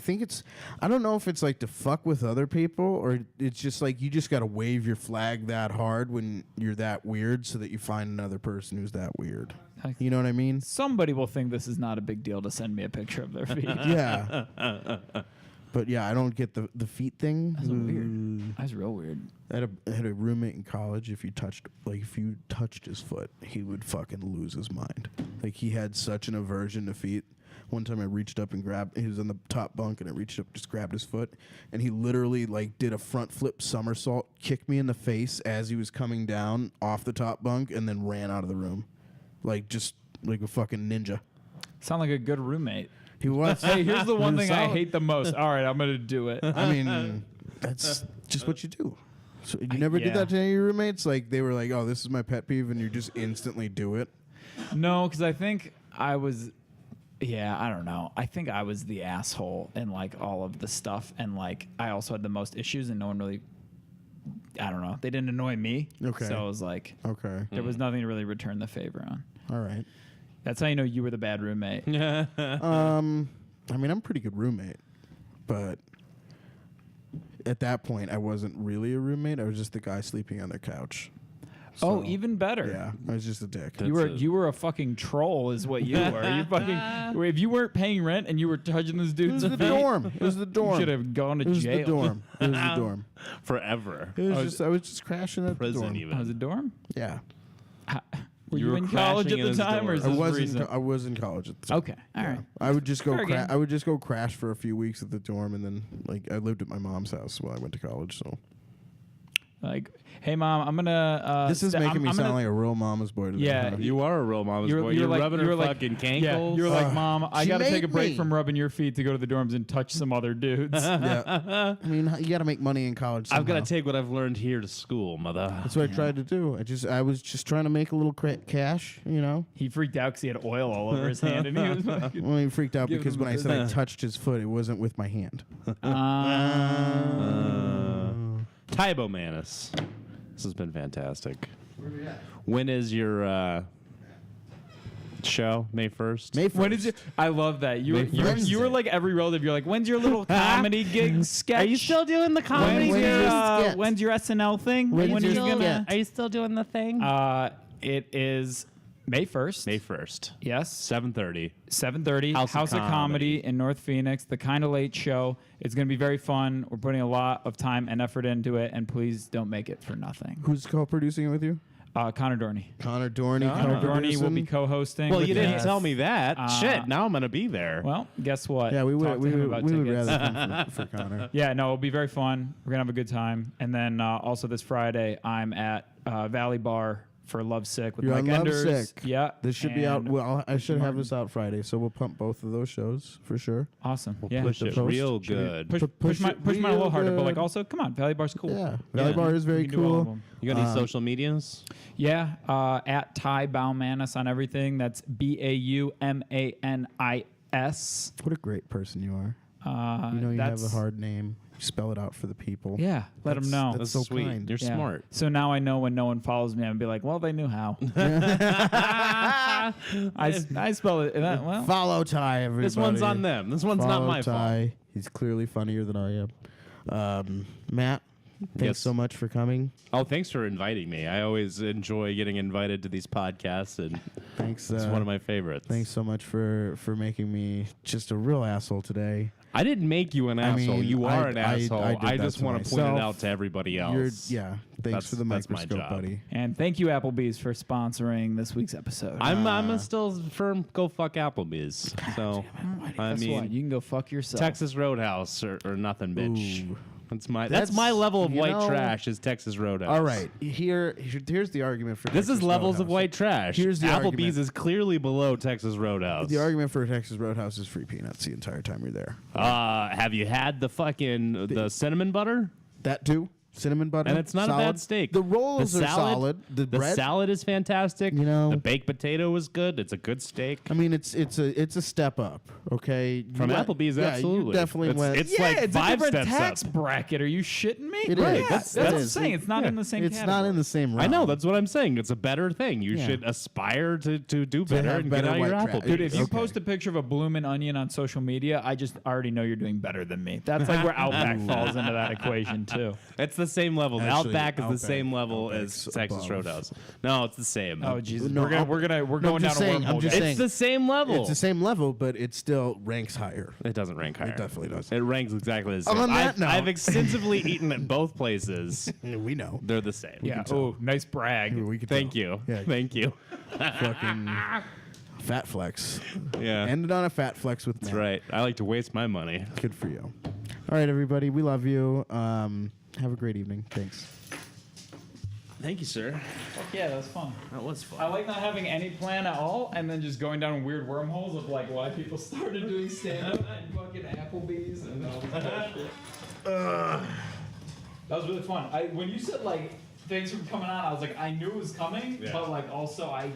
Speaker 2: don't know if it's like to fuck with other people, or it's just like you just got to wave your flag that hard when you're that weird so that you find another person who's that weird. You know what I mean?
Speaker 1: Somebody will think this is not a big deal to send me a picture of their feet.
Speaker 2: Yeah. But yeah, I don't get the feet thing.
Speaker 1: That's weird. That's real weird.
Speaker 2: I had a roommate in college. If you touched his foot, he would fucking lose his mind. Like, he had such an aversion to feet. One time I reached up and he was on the top bunk, and I reached up, just grabbed his foot, and he literally like did a front flip somersault, kicked me in the face as he was coming down off the top bunk, and then ran out of the room, just like a fucking ninja.
Speaker 1: Sound like a good roommate.
Speaker 2: He was.
Speaker 1: Hey, here's the one
Speaker 2: He was
Speaker 1: thing I
Speaker 2: solid.
Speaker 1: hate the most. All right, I'm gonna do it.
Speaker 2: I mean, that's just what you do. So you never did that to any of your roommates? Like, they were like, "Oh, this is my pet peeve," and you just instantly do it.
Speaker 1: No, because I think I was. Yeah, I don't know. I think I was the asshole in like all of the stuff, and like I also had the most issues, and no one really. I don't know. They didn't annoy me.
Speaker 2: Okay.
Speaker 1: So it was like
Speaker 2: Okay.
Speaker 1: there was nothing to really return the favor on.
Speaker 2: All right.
Speaker 1: That's how you know you were the bad roommate.
Speaker 2: I mean, I'm a pretty good roommate, but at that point, I wasn't really a roommate. I was just the guy sleeping on their couch.
Speaker 1: Oh,
Speaker 2: So,
Speaker 1: even better.
Speaker 2: Yeah, I was just a dick.
Speaker 1: You were a fucking troll, is what you were. You fucking. If you weren't paying rent and you were touching this
Speaker 2: It
Speaker 1: dude's
Speaker 2: was the
Speaker 1: feet,
Speaker 2: dorm. It was the dorm.
Speaker 1: you should have gone to
Speaker 2: It was
Speaker 1: jail.
Speaker 2: the dorm. It was the dorm.
Speaker 3: Forever.
Speaker 2: It was just. I was just crashing at the
Speaker 3: Prison
Speaker 2: dorm.
Speaker 3: even.
Speaker 1: Oh, was it dorm?
Speaker 2: Yeah.
Speaker 1: Were
Speaker 3: You
Speaker 1: you
Speaker 3: were
Speaker 1: in college
Speaker 3: crashing
Speaker 1: at the
Speaker 3: in his
Speaker 1: time, or is
Speaker 3: dorm.
Speaker 1: this recent?
Speaker 2: I was in college at the time.
Speaker 1: Okay, all right.
Speaker 2: I would just go.
Speaker 1: Fair game.
Speaker 2: I would just go crash for a few weeks at the dorm, and then I lived at my mom's house while I went to college. So
Speaker 1: Like, hey mom, I'm gonna.
Speaker 2: this is making me
Speaker 1: I'm
Speaker 2: sound
Speaker 1: gonna,
Speaker 2: like a real mama's boy.
Speaker 1: Yeah,
Speaker 3: You are a real mama's boy. You're
Speaker 1: like,
Speaker 3: rubbing her
Speaker 1: like,
Speaker 3: fucking cankles.
Speaker 1: Yeah, you're like, mom, I
Speaker 2: She
Speaker 1: gotta take
Speaker 2: made
Speaker 1: a break
Speaker 2: me.
Speaker 1: from rubbing your feet to go to the dorms and touch some other dudes.
Speaker 2: Yeah. I mean, you got to make money in college.
Speaker 3: I've got
Speaker 2: somehow.
Speaker 3: to take what I've learned here to school, mother.
Speaker 2: That's what I tried to do. I was just trying to make a little cash, you know.
Speaker 1: He freaked out because he had oil all over his hand, and he was fucking.
Speaker 2: Well, he freaked out
Speaker 1: Give
Speaker 2: because
Speaker 1: him
Speaker 2: when I
Speaker 1: the
Speaker 2: said I
Speaker 1: business.
Speaker 2: touched his foot, it wasn't with my hand.
Speaker 3: Ty Baumanis. This has been fantastic. When is your show? May 1st?
Speaker 2: May 1st.
Speaker 1: When is it? I love that. You
Speaker 2: Wednesday.
Speaker 1: were like every relative. You're like, when's your little comedy gig sketch?
Speaker 3: Are you still doing the comedy?
Speaker 2: When's your sketch?
Speaker 1: When's your SNL thing?
Speaker 2: When's
Speaker 1: When are
Speaker 2: your
Speaker 1: you gonna?
Speaker 2: sketch?
Speaker 3: Are you still doing the thing?
Speaker 1: It is May 1st.
Speaker 3: May 1st.
Speaker 1: Yes.
Speaker 3: 7:30.
Speaker 1: 7:30.
Speaker 3: House of
Speaker 1: Comedy
Speaker 3: Comedy
Speaker 1: in North Phoenix. The Kind of Late Show. It's going to be very fun. We're putting a lot of time and effort into it, and please don't make it for nothing.
Speaker 2: Who's co-producing it with you?
Speaker 1: Connor Dorney.
Speaker 2: Connor Dorney.
Speaker 1: Connor Dorney will be co-hosting.
Speaker 3: Well,
Speaker 1: with
Speaker 3: you didn't
Speaker 1: us.
Speaker 3: tell me that. Shit, now I'm going to be there.
Speaker 1: Well, guess what?
Speaker 2: Yeah, we
Speaker 1: Talk
Speaker 2: would.
Speaker 1: to him about
Speaker 2: We would
Speaker 1: tickets.
Speaker 2: rather come for Connor.
Speaker 1: Yeah, no, it'll be very fun. We're gonna have a good time. And then also this Friday, I'm at Valley Bar for Lovesick with
Speaker 2: You're
Speaker 1: Mike
Speaker 2: on
Speaker 1: Enders.
Speaker 2: Lovesick.
Speaker 1: Yeah.
Speaker 2: This should be out.
Speaker 1: and
Speaker 2: Well, I should have
Speaker 1: Martin.
Speaker 2: this out Friday, so we'll pump both of those shows for sure.
Speaker 1: Awesome.
Speaker 3: We'll
Speaker 1: Yeah.
Speaker 3: push
Speaker 2: the
Speaker 3: it
Speaker 2: post.
Speaker 3: real
Speaker 2: Should we
Speaker 3: good.
Speaker 1: Push mine a little
Speaker 2: real
Speaker 1: harder, but like
Speaker 2: good.
Speaker 1: also, come on, Valley Bar's cool.
Speaker 2: Yeah, Valley
Speaker 3: Yeah.
Speaker 2: Bar is very
Speaker 1: You can do all of
Speaker 2: cool.
Speaker 1: them.
Speaker 3: You got any social medias?
Speaker 1: Yeah, at Ty Baumanis on everything. That's BAUMANIS.
Speaker 2: What a great person you are. You know you have a
Speaker 1: that's-
Speaker 2: hard name. You spell it out for the people.
Speaker 1: Yeah, let them know.
Speaker 2: That's so
Speaker 3: sweet.
Speaker 2: kind.
Speaker 3: You're
Speaker 1: Yeah.
Speaker 3: smart.
Speaker 1: So now I know when no one follows me, I'm gonna be like, well, they knew how. I spell it. Well,
Speaker 2: Follow Ty, everybody.
Speaker 3: This one's on them. This one's not
Speaker 2: Follow
Speaker 3: my fault.
Speaker 2: Ty. He's clearly funnier than I am. Matt, thanks
Speaker 3: Yes.
Speaker 2: so much for coming.
Speaker 3: Oh, thanks for inviting me. I always enjoy getting invited to these podcasts, and
Speaker 2: Thanks.
Speaker 3: it's one of my favorites.
Speaker 2: Thanks so much for making me just a real asshole today.
Speaker 3: I didn't make you an
Speaker 2: I
Speaker 3: asshole.
Speaker 2: mean,
Speaker 3: You are an asshole.
Speaker 2: I did
Speaker 3: I
Speaker 2: that
Speaker 3: just
Speaker 2: to
Speaker 3: want to point it
Speaker 2: myself.
Speaker 3: out to everybody else.
Speaker 2: Thanks for the
Speaker 3: That's my
Speaker 2: microscope,
Speaker 3: job.
Speaker 2: buddy.
Speaker 1: and thank you, Applebee's, for sponsoring this week's episode.
Speaker 3: I'm a still firm go fuck Applebee's. So I
Speaker 1: Guess
Speaker 3: mean
Speaker 1: what? You can go fuck yourself.
Speaker 3: Texas Roadhouse or nothing, bitch.
Speaker 2: Ooh.
Speaker 3: That's my
Speaker 2: That's-
Speaker 3: level of
Speaker 2: you
Speaker 3: white
Speaker 2: know-
Speaker 3: trash is Texas Roadhouse.
Speaker 2: All right, here's the argument for
Speaker 3: This is
Speaker 2: Texas
Speaker 3: levels of
Speaker 2: Roadhouse.
Speaker 3: white trash.
Speaker 2: Here's the
Speaker 3: Applebee's
Speaker 2: argument.
Speaker 3: is clearly below Texas Roadhouse.
Speaker 2: The argument for Texas Roadhouse is free peanuts the entire time you're there.
Speaker 3: Have you had the fucking the cinnamon butter?
Speaker 2: That too. Cinnamon butter.
Speaker 3: And it's not a
Speaker 2: solid.
Speaker 3: bad steak.
Speaker 2: The rolls
Speaker 3: The
Speaker 2: are solid. The bread.
Speaker 3: salad is fantastic.
Speaker 2: You know-
Speaker 3: the baked potato is good. It's a good steak.
Speaker 2: I mean, it's a step up. Okay.
Speaker 3: From
Speaker 2: You went-
Speaker 3: Applebee's,
Speaker 2: yeah,
Speaker 3: absolutely.
Speaker 2: You definitely
Speaker 3: It's-
Speaker 2: went.
Speaker 3: it's
Speaker 1: yeah,
Speaker 3: like
Speaker 1: it's
Speaker 3: 5
Speaker 1: a different
Speaker 3: steps
Speaker 1: tax
Speaker 3: up.
Speaker 1: bracket. Are you shitting me?
Speaker 2: It
Speaker 1: Right.
Speaker 2: is.
Speaker 1: That's
Speaker 2: It
Speaker 1: what I'm
Speaker 2: is.
Speaker 1: saying. It's not in the same.
Speaker 2: It's not
Speaker 1: category.
Speaker 2: in the same realm.
Speaker 3: I know. That's what I'm saying. It's a better thing. You
Speaker 2: Yeah.
Speaker 3: should aspire to do better
Speaker 2: have
Speaker 3: and
Speaker 2: better
Speaker 3: get out of your
Speaker 2: white trash.
Speaker 3: Applebee's.
Speaker 1: Dude, if you
Speaker 2: Okay.
Speaker 1: post a picture of a bloomin' onion on social media, I just already know you're doing better than me. That's like where Outback falls into that equation too.
Speaker 3: It's the same level.
Speaker 2: Actually,
Speaker 3: Outback is the
Speaker 2: Outback-
Speaker 3: same level as
Speaker 2: Outback's
Speaker 3: Texas
Speaker 2: above.
Speaker 3: Roadhouse. No, it's the same.
Speaker 1: Oh Jesus,
Speaker 2: No,
Speaker 1: we're
Speaker 2: I'm
Speaker 1: going
Speaker 2: just
Speaker 1: down
Speaker 2: saying,
Speaker 1: a
Speaker 2: I'm
Speaker 1: wormhole.
Speaker 2: just
Speaker 1: guys.
Speaker 2: saying.
Speaker 3: It's the same level.
Speaker 2: It's the same level, but it still ranks higher.
Speaker 3: It doesn't rank higher.
Speaker 2: It definitely does.
Speaker 3: It ranks exactly the same.
Speaker 2: On that
Speaker 3: I've,
Speaker 2: note-
Speaker 3: I've extensively eaten at both places.
Speaker 2: We know.
Speaker 3: They're the same.
Speaker 1: Yeah. Oh, nice brag.
Speaker 2: We can
Speaker 3: Thank
Speaker 2: tell.
Speaker 3: you.
Speaker 2: Yeah.
Speaker 3: Thank you.
Speaker 2: Fucking fat flex.
Speaker 3: Yeah.
Speaker 2: Ended on a fat flex with
Speaker 3: That's
Speaker 2: Matt.
Speaker 3: right. I like to waste my money.
Speaker 2: Good for you. All right, everybody. We love you. Have a great evening. Thanks.
Speaker 3: Thank you, sir.
Speaker 1: Yeah, that was fun.
Speaker 3: That was fun.
Speaker 1: I like not having any plan at all, and then just going down weird wormholes of like why people started doing stand-up at fucking Applebee's and all this bullshit. That was really fun. When you said like things were coming on, I was like, I knew it was coming,
Speaker 3: Yeah.
Speaker 1: but like also I